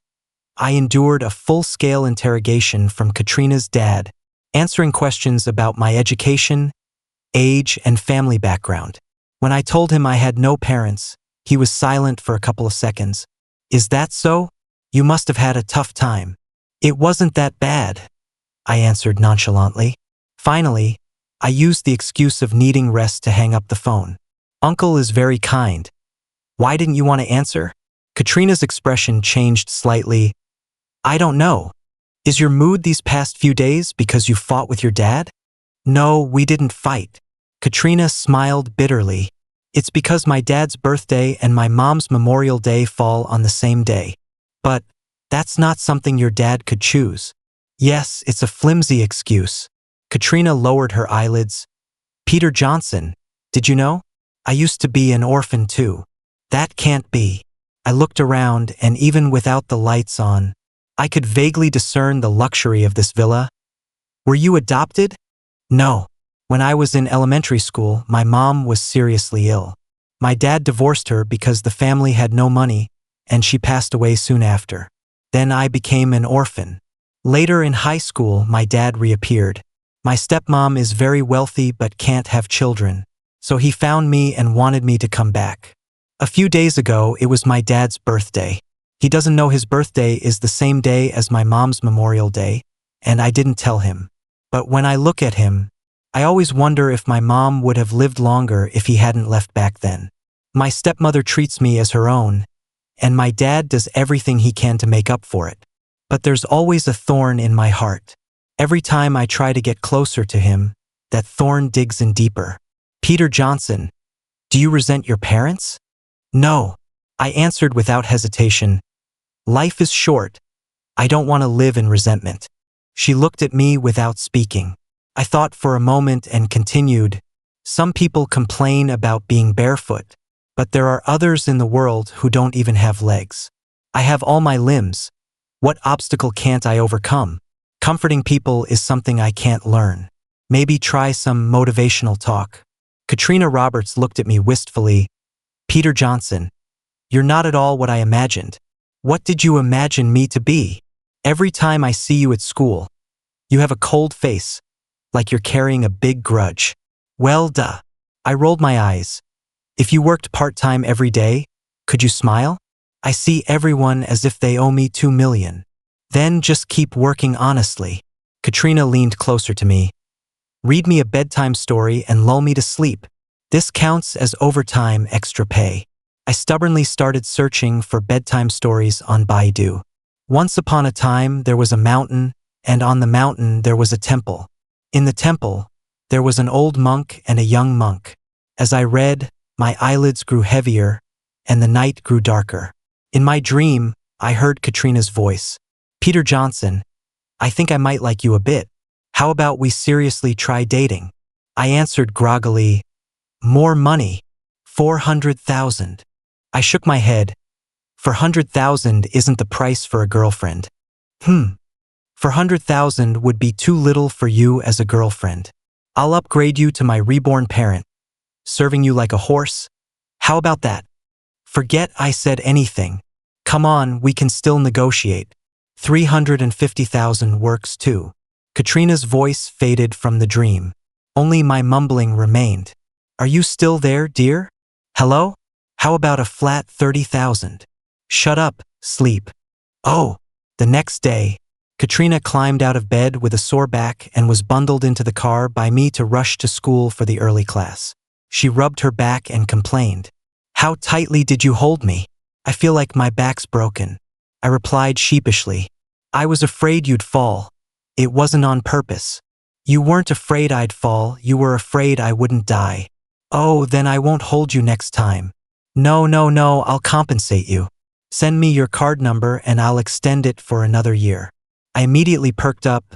I endured a full-scale interrogation from Katrina's dad, answering questions about my education, age, and family background. When I told him I had no parents, he was silent for a couple of seconds. Is that so? You must have had a tough time. It wasn't that bad, I answered nonchalantly. Finally, I used the excuse of needing rest to hang up the phone. Uncle is very kind. Why didn't you want to answer? Katrina's expression changed slightly. I don't know. Is your mood these past few days because you fought with your dad? No, we didn't fight. Katrina smiled bitterly. It's because my dad's birthday and my mom's Memorial Day fall on the same day. But that's not something your dad could choose. Yes, it's a flimsy excuse. Katrina lowered her eyelids. Peter Johnson, did you know? I used to be an orphan too. That can't be. I looked around, and even without the lights on, I could vaguely discern the luxury of this villa. Were you adopted? No. When I was in elementary school, my mom was seriously ill. My dad divorced her because the family had no money, and she passed away soon after. Then I became an orphan. Later in high school, my dad reappeared. My stepmom is very wealthy but can't have children, so he found me and wanted me to come back. A few days ago, it was my dad's birthday. He doesn't know his birthday is the same day as my mom's Memorial Day, and I didn't tell him. But when I look at him, I always wonder if my mom would have lived longer if he hadn't left back then. My stepmother treats me as her own, and my dad does everything he can to make up for it. But there's always a thorn in my heart. Every time I try to get closer to him, that thorn digs in deeper. Peter Johnson, do you resent your parents? No, I answered without hesitation. Life is short. I don't want to live in resentment. She looked at me without speaking. I thought for a moment and continued. Some people complain about being barefoot, but there are others in the world who don't even have legs. I have all my limbs. What obstacle can't I overcome? Comforting people is something I can't learn. Maybe try some motivational talk. Katrina Roberts looked at me wistfully. Peter Johnson, you're not at all what I imagined. What did you imagine me to be? Every time I see you at school, you have a cold face, like you're carrying a big grudge. Well, duh. I rolled my eyes. If you worked part-time every day, could you smile? I see everyone as if they owe me $2 million. Then just keep working honestly. Katrina leaned closer to me. Read me a bedtime story and lull me to sleep. This counts as overtime extra pay. I stubbornly started searching for bedtime stories on Baidu. Once upon a time, there was a mountain, and on the mountain there was a temple. In the temple, there was an old monk and a young monk. As I read, my eyelids grew heavier, and the night grew darker. In my dream, I heard Katrina's voice. Peter Johnson, I think I might like you a bit. How about we seriously try dating? I answered groggily, more money, 400,000. I shook my head. 400,000 isn't the price for a girlfriend. 400,000 would be too little for you as a girlfriend. I'll upgrade you to my reborn parent, serving you like a horse. How about that? Forget I said anything. Come on, we can still negotiate. 350,000 works too. Katrina's voice faded from the dream. Only my mumbling remained. Are you still there, dear? Hello? How about a flat 30,000? Shut up, sleep. Oh, the next day, Katrina climbed out of bed with a sore back and was bundled into the car by me to rush to school for the early class. She rubbed her back and complained. How tightly did you hold me? I feel like my back's broken. I replied sheepishly. I was afraid you'd fall. It wasn't on purpose. You weren't afraid I'd fall, you were afraid I wouldn't die. Oh, then I won't hold you next time. No, I'll compensate you. Send me your card number and I'll extend it for another year. I immediately perked up,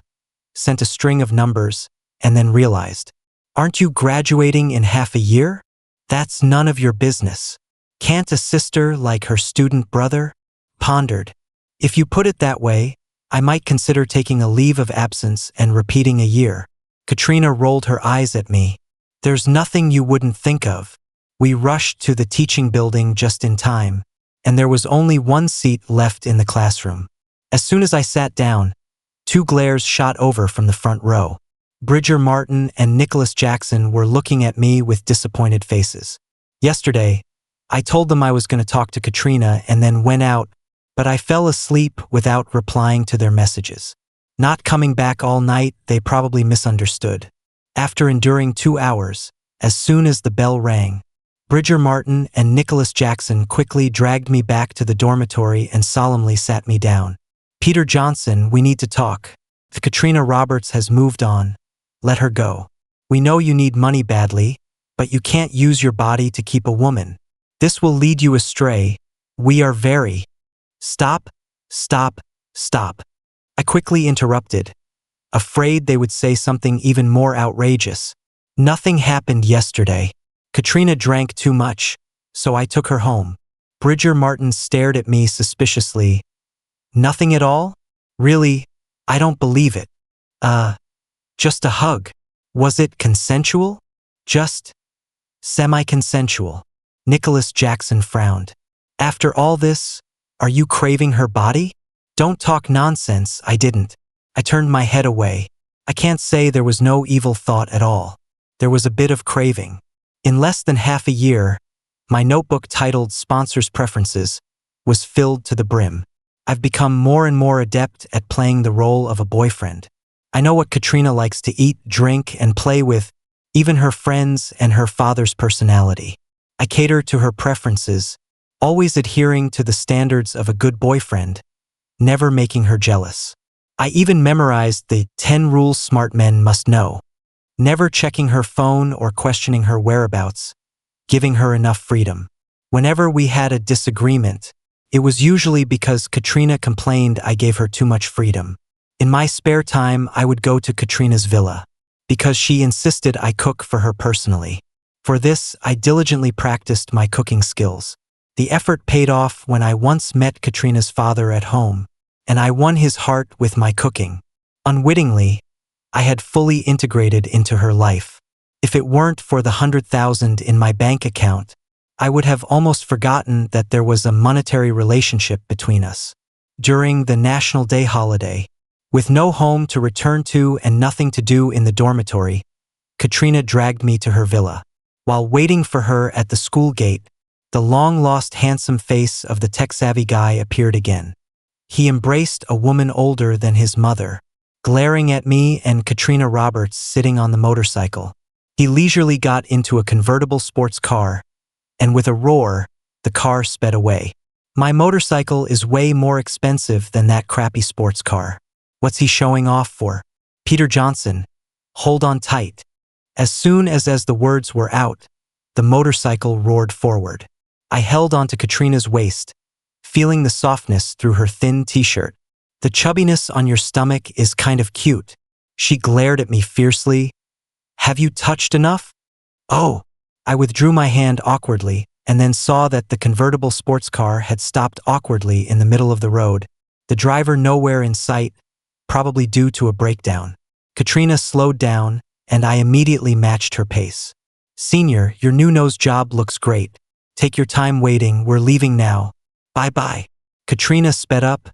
sent a string of numbers, and then realized. Aren't you graduating in half a year? That's none of your business. Can't a sister like her student brother? Pondered. If you put it that way, I might consider taking a leave of absence and repeating a year. Katrina rolled her eyes at me. There's nothing you wouldn't think of. We rushed to the teaching building just in time. and there was only one seat left in the classroom. As soon as I sat down, two glares shot over from the front row. Bridger Martin and Nicholas Jackson were looking at me with disappointed faces. Yesterday, I told them I was going to talk to Katrina and then went out, but I fell asleep without replying to their messages. Not coming back all night, they probably misunderstood. After enduring 2 hours, as soon as the bell rang, Bridger Martin and Nicholas Jackson quickly dragged me back to the dormitory and solemnly sat me down. "Peter Johnson, we need to talk. The Katrina Roberts has moved on. Let her go. We know you need money badly, but you can't use your body to keep a woman. This will lead you astray. We are very—" "Stop, stop, stop." I quickly interrupted, afraid they would say something even more outrageous. "Nothing happened yesterday. Katrina drank too much, so I took her home." Bridger Martin stared at me suspiciously. "Nothing at all? Really? I don't believe it. Just a hug. Was it consensual?" "Just semi-consensual." Nicholas Jackson frowned. "After all this, are you craving her body?" "Don't talk nonsense, I didn't." I turned my head away. I can't say there was no evil thought at all. There was a bit of craving. In less than half a year, my notebook titled Sponsors Preferences was filled to the brim. I've become more and more adept at playing the role of a boyfriend. I know what Katrina likes to eat, drink, and play with, even her friends and her father's personality. I cater to her preferences, always adhering to the standards of a good boyfriend, never making her jealous. I even memorized the 10 rules smart men must know. Never checking her phone or questioning her whereabouts, giving her enough freedom. Whenever we had a disagreement, it was usually because Katrina complained I gave her too much freedom. In my spare time, I would go to Katrina's villa, because she insisted I cook for her personally. For this, I diligently practiced my cooking skills. The effort paid off when I once met Katrina's father at home, and I won his heart with my cooking. Unwittingly, I had fully integrated into her life. If it weren't for the 100,000 in my bank account, I would have almost forgotten that there was a monetary relationship between us. During the National Day holiday, with no home to return to and nothing to do in the dormitory, Katrina dragged me to her villa. While waiting for her at the school gate, the long-lost handsome face of the tech-savvy guy appeared again. He embraced a woman older than his mother, glaring at me and Katrina Roberts sitting on the motorcycle. He leisurely got into a convertible sports car, and with a roar, the car sped away. "My motorcycle is way more expensive than that crappy sports car. What's he showing off for? Peter Johnson, hold on tight." As soon as the words were out, the motorcycle roared forward. I held onto Katrina's waist, feeling the softness through her thin t-shirt. "The chubbiness on your stomach is kind of cute." She glared at me fiercely. "Have you touched enough?" "Oh." I withdrew my hand awkwardly and then saw that the convertible sports car had stopped awkwardly in the middle of the road, the driver nowhere in sight, probably due to a breakdown. Katrina slowed down, and I immediately matched her pace. "Senior, your new nose job looks great. Take your time waiting, we're leaving now. Bye-bye." Katrina sped up,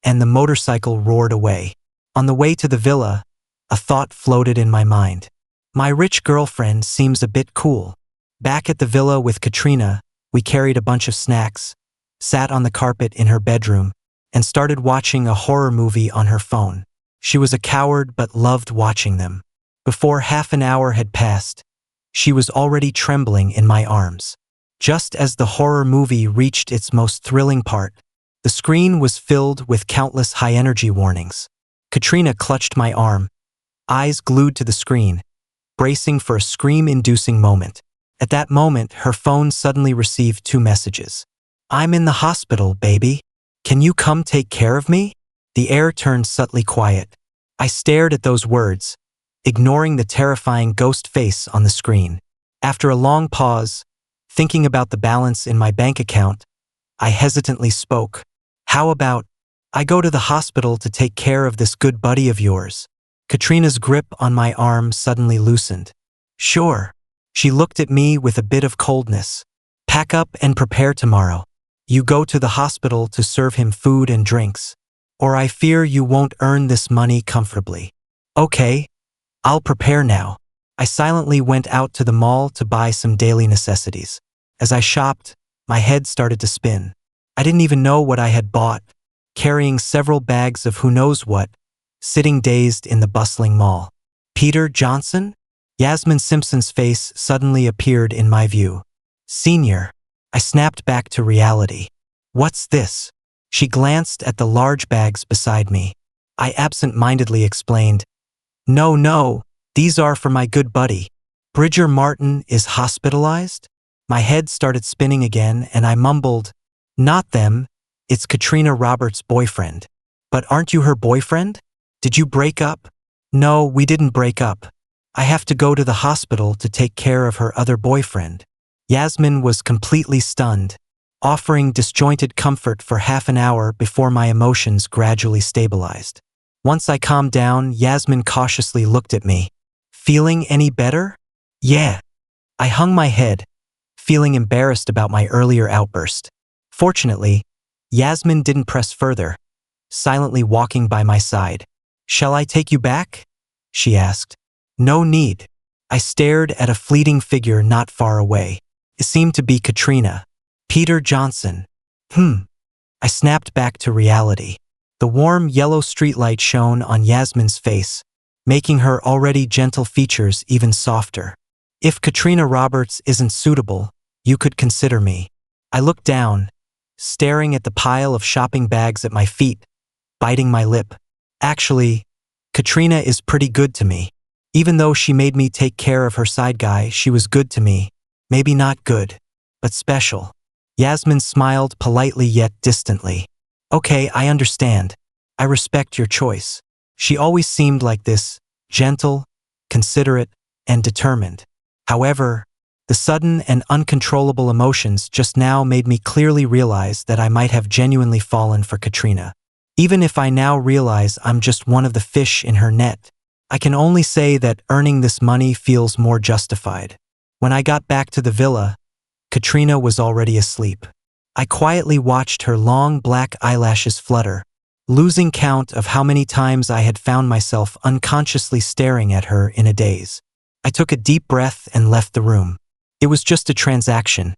and the motorcycle roared away. On the way to the villa, a thought floated in my mind. My rich girlfriend seems a bit cool. Back at the villa with Katrina, we carried a bunch of snacks, sat on the carpet in her bedroom, and started watching a horror movie on her phone. She was a coward but loved watching them. Before half an hour had passed, she was already trembling in my arms. Just as the horror movie reached its most thrilling part, the screen was filled with countless high-energy warnings. Katrina clutched my arm, eyes glued to the screen, bracing for a scream-inducing moment. At that moment, her phone suddenly received 2 messages. "I'm in the hospital, baby. Can you come take care of me?" The air turned subtly quiet. I stared at those words, ignoring the terrifying ghost face on the screen. After a long pause, thinking about the balance in my bank account, I hesitantly spoke. "How about, I go to the hospital to take care of this good buddy of yours?" Katrina's grip on my arm suddenly loosened. "Sure." She looked at me with a bit of coldness. "Pack up and prepare tomorrow. You go to the hospital to serve him food and drinks. Or I fear you won't earn this money comfortably. Okay, I'll prepare now. I silently went out to the mall to buy some daily necessities. As I shopped, my head started to spin. I didn't even know what I had bought, carrying several bags of who knows what, sitting dazed in the bustling mall. Peter Johnson? Yasmin Simpson's face suddenly appeared in my view. Senior. I snapped back to reality. What's this? She glanced at the large bags beside me. I absent-mindedly explained, No, these are for my good buddy. Bridger Martin is hospitalized? My head started spinning again and I mumbled, Not them, it's Katrina Roberts' boyfriend. But aren't you her boyfriend? Did you break up? No, we didn't break up. I have to go to the hospital to take care of her other boyfriend. Yasmin was completely stunned, offering disjointed comfort for half an hour before my emotions gradually stabilized. Once I calmed down, Yasmin cautiously looked at me. Feeling any better? Yeah. I hung my head, feeling embarrassed about my earlier outburst. Fortunately, Yasmin didn't press further, silently walking by my side. Shall I take you back? She asked. No need. I stared at a fleeting figure not far away. It seemed to be Katrina. Peter Johnson. I snapped back to reality. The warm yellow streetlight shone on Yasmin's face, making her already gentle features even softer. If Katrina Roberts isn't suitable, you could consider me. I looked down, staring at the pile of shopping bags at my feet, biting my lip. Actually, Katrina is pretty good to me. Even though she made me take care of her side guy, she was good to me. Maybe not good, but special. Yasmin smiled politely yet distantly. Okay, I understand. I respect your choice. She always seemed like this, gentle, considerate, and determined. However, the sudden and uncontrollable emotions just now made me clearly realize that I might have genuinely fallen for Katrina. Even if I now realize I'm just one of the fish in her net, I can only say that earning this money feels more justified. When I got back to the villa, Katrina was already asleep. I quietly watched her long black eyelashes flutter, losing count of how many times I had found myself unconsciously staring at her in a daze. I took a deep breath and left the room. It was just a transaction.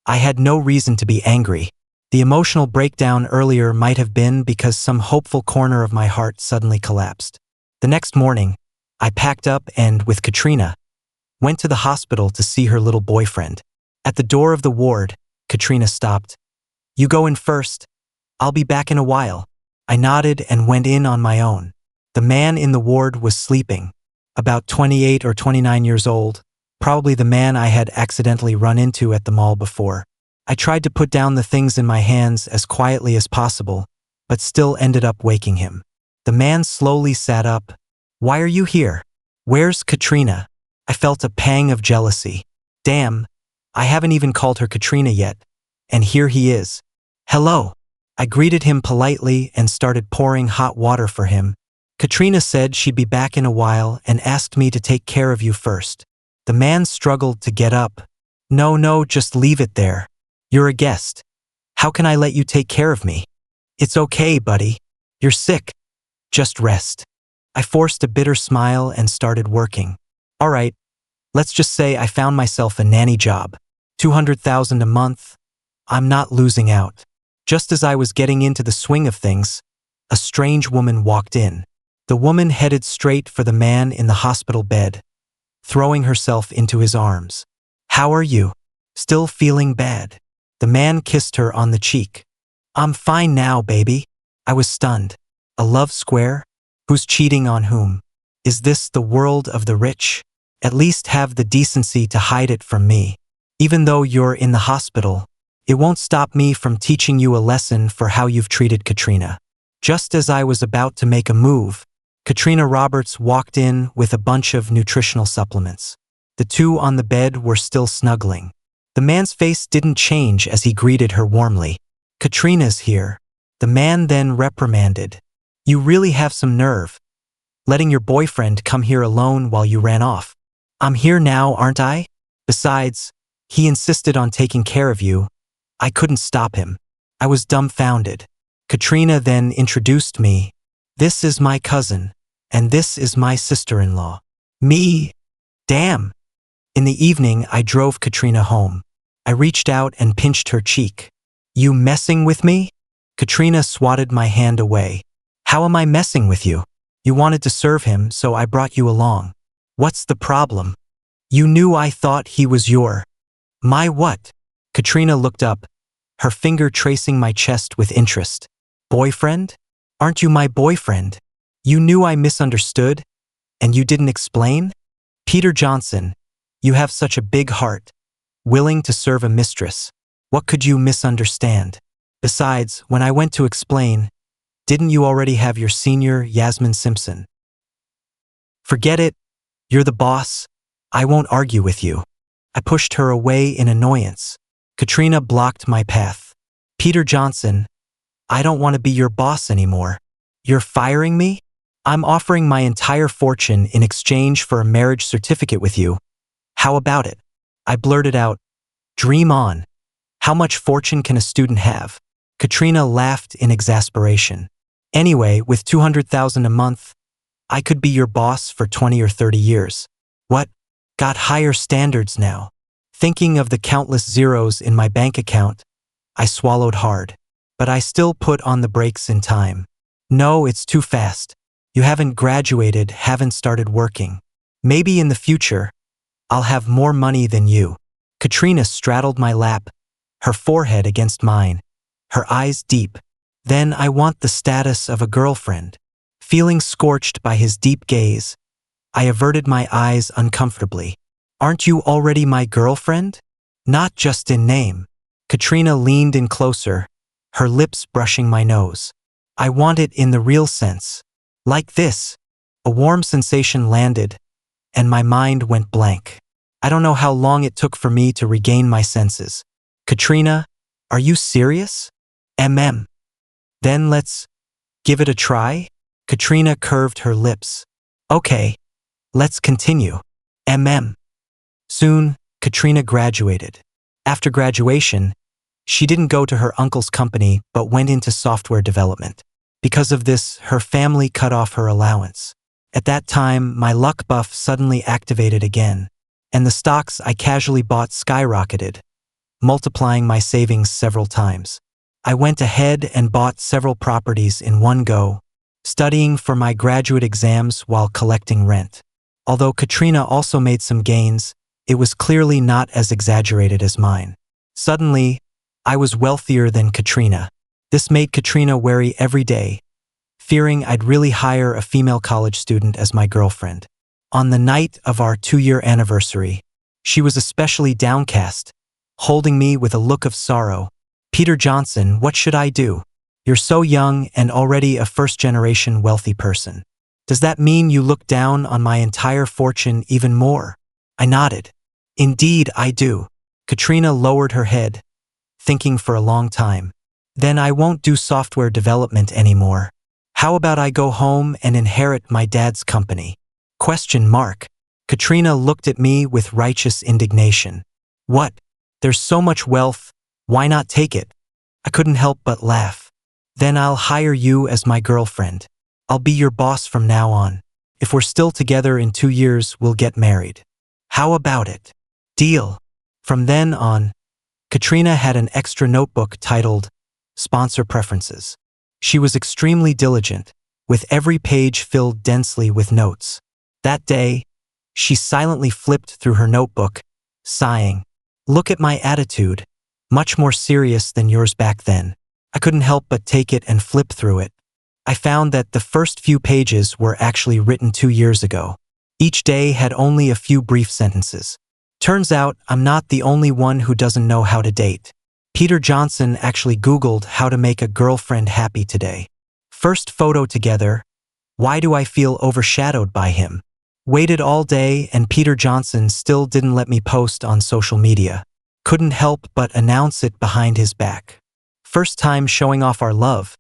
I had no reason to be angry. The emotional breakdown earlier might have been because some hopeful corner of my heart suddenly collapsed. The next morning, I packed up and, with Katrina, went to the hospital to see her little boyfriend. At the door of the ward, Katrina stopped. You go in first. I'll be back in a while. I nodded and went in on my own. The man in the ward was sleeping, about 28 or 29 years old, probably the man I had accidentally run into at the mall before. I tried to put down the things in my hands as quietly as possible, but still ended up waking him. The man slowly sat up. Why are you here? Where's Katrina? I felt a pang of jealousy. Damn, I haven't even called her Katrina yet. And here he is. Hello. I greeted him politely and started pouring hot water for him. Katrina said she'd be back in a while and asked me to take care of you first. The man struggled to get up. No, just leave it there. You're a guest. How can I let you take care of me? It's okay, buddy. You're sick. Just rest. I forced a bitter smile and started working. All right, let's just say I found myself a nanny job. $200,000 a month. I'm not losing out. Just as I was getting into the swing of things, a strange woman walked in. The woman headed straight for the man in the hospital bed, throwing herself into his arms. How are you? Still feeling bad? The man kissed her on the cheek. I'm fine now, baby. I was stunned. A love square? Who's cheating on whom? Is this the world of the rich? At least have the decency to hide it from me. Even though you're in the hospital, it won't stop me from teaching you a lesson for how you've treated Katrina. Just as I was about to make a move, Katrina Roberts walked in with a bunch of nutritional supplements. The two on the bed were still snuggling. The man's face didn't change as he greeted her warmly. Katrina's here. The man then reprimanded. You really have some nerve, letting your boyfriend come here alone while you ran off. I'm here now, aren't I? Besides, he insisted on taking care of you. I couldn't stop him. I was dumbfounded. Katrina then introduced me. This is my cousin, and this is my sister-in-law. Me? Damn. In the evening, I drove Katrina home. I reached out and pinched her cheek. You messing with me? Katrina swatted my hand away. How am I messing with you? You wanted to serve him, so I brought you along. What's the problem? You knew I thought he was my what? Katrina looked up, her finger tracing my chest with interest. Boyfriend? Aren't you my boyfriend? You knew I misunderstood, and you didn't explain? Peter Johnson, you have such a big heart, willing to serve a mistress. What could you misunderstand? Besides, when I went to explain, didn't you already have your senior, Yasmin Simpson? Forget it. You're the boss. I won't argue with you. I pushed her away in annoyance. Katrina blocked my path. Peter Johnson, I don't want to be your boss anymore. You're firing me? I'm offering my entire fortune in exchange for a marriage certificate with you. How about it? I blurted out, dream on. How much fortune can a student have? Katrina laughed in exasperation. Anyway, with $200,000 a month, I could be your boss for 20 or 30 years. What? Got higher standards now. Thinking of the countless zeros in my bank account, I swallowed hard. But I still put on the brakes in time. No, it's too fast. You haven't graduated, haven't started working. Maybe in the future, I'll have more money than you. Katrina straddled my lap, her forehead against mine, her eyes deep. Then I want the status of a girlfriend. Feeling scorched by his deep gaze, I averted my eyes uncomfortably. Aren't you already my girlfriend? Not just in name. Katrina leaned in closer, her lips brushing my nose. I want it in the real sense. Like this. A warm sensation landed, and my mind went blank. I don't know how long it took for me to regain my senses. Katrina, are you serious? Then let's give it a try? Katrina curved her lips. Okay, let's continue. Soon, Katrina graduated. After graduation, she didn't go to her uncle's company but went into software development. Because of this, her family cut off her allowance. At that time, my luck buff suddenly activated again, and the stocks I casually bought skyrocketed, multiplying my savings several times. I went ahead and bought several properties in one go, studying for my graduate exams while collecting rent. Although Katrina also made some gains, it was clearly not as exaggerated as mine. Suddenly, I was wealthier than Katrina. This made Katrina wary every day, fearing I'd really hire a female college student as my girlfriend. On the night of our 2-year anniversary, she was especially downcast, holding me with a look of sorrow. Peter Johnson, what should I do? You're so young and already a first-generation wealthy person. Does that mean you look down on my entire fortune even more? I nodded. Indeed, I do. Katrina lowered her head, thinking for a long time. Then I won't do software development anymore. How about I go home and inherit my dad's company? ? Katrina looked at me with righteous indignation. What? There's so much wealth, why not take it? I couldn't help but laugh. Then I'll hire you as my girlfriend. I'll be your boss from now on. If we're still together in 2 years, we'll get married. How about it? Deal. From then on, Katrina had an extra notebook titled Sponsor Preferences. She was extremely diligent, with every page filled densely with notes. That day, she silently flipped through her notebook, sighing. Look at my attitude, much more serious than yours back then. I couldn't help but take it and flip through it. I found that the first few pages were actually written 2 years ago. Each day had only a few brief sentences. Turns out I'm not the only one who doesn't know how to date. Peter Johnson actually Googled how to make a girlfriend happy today. First photo together. Why do I feel overshadowed by him? Waited all day and Peter Johnson still didn't let me post on social media. Couldn't help but announce it behind his back. First time showing off our love.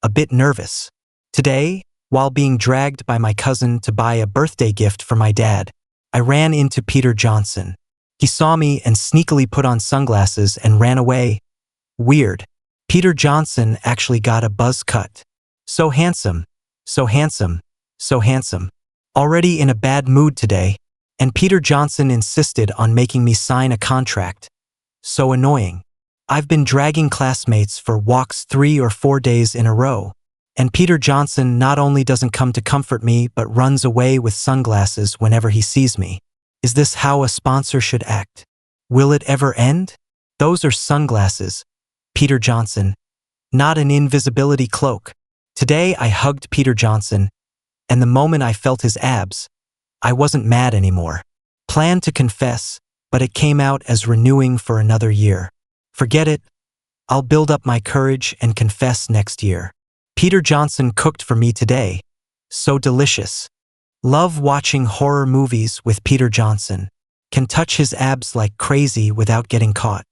A bit nervous. Today, while being dragged by my cousin to buy a birthday gift for my dad, I ran into Peter Johnson. He saw me and sneakily put on sunglasses and ran away. Weird. Peter Johnson actually got a buzz cut. So handsome, so handsome, so handsome. Already in a bad mood today, and Peter Johnson insisted on making me sign a contract. So annoying. I've been dragging classmates for walks 3 or 4 days in a row, and Peter Johnson not only doesn't come to comfort me but runs away with sunglasses whenever he sees me. Is this how a sponsor should act? Will it ever end? Those are sunglasses, Peter Johnson, not an invisibility cloak. Today I hugged Peter Johnson, and the moment I felt his abs, I wasn't mad anymore. Planned to confess, but it came out as renewing for another year. Forget it. I'll build up my courage and confess next year. Peter Johnson cooked for me today. So delicious. Love watching horror movies with Peter Johnson. Can touch his abs like crazy without getting caught.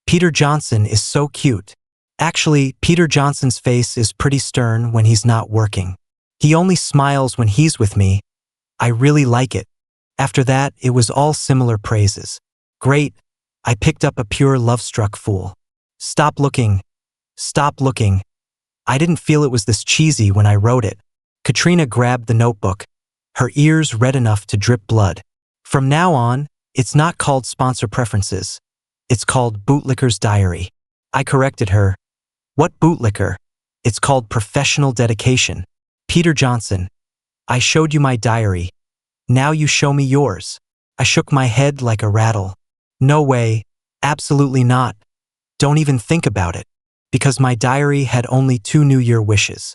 Peter Johnson is so cute. Actually, Peter Johnson's face is pretty stern when he's not working. He only smiles when he's with me. I really like it. After that, it was all similar praises. Great. I picked up a pure love-struck fool. Stop looking. Stop looking. I didn't feel it was this cheesy when I wrote it. Katrina grabbed the notebook, her ears red enough to drip blood. From now on, it's not called Sponsor Preferences. It's called Bootlicker's Diary. I corrected her. What bootlicker? It's called Professional Dedication. Peter Johnson. I showed you my diary. Now you show me yours. I shook my head like a rattle. No way. Absolutely not. Don't even think about it. Because my diary had only 2 New Year wishes.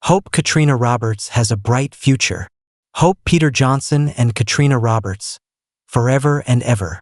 Hope Katrina Roberts has a bright future. Hope Peter Johnson and Katrina Roberts. Forever and ever.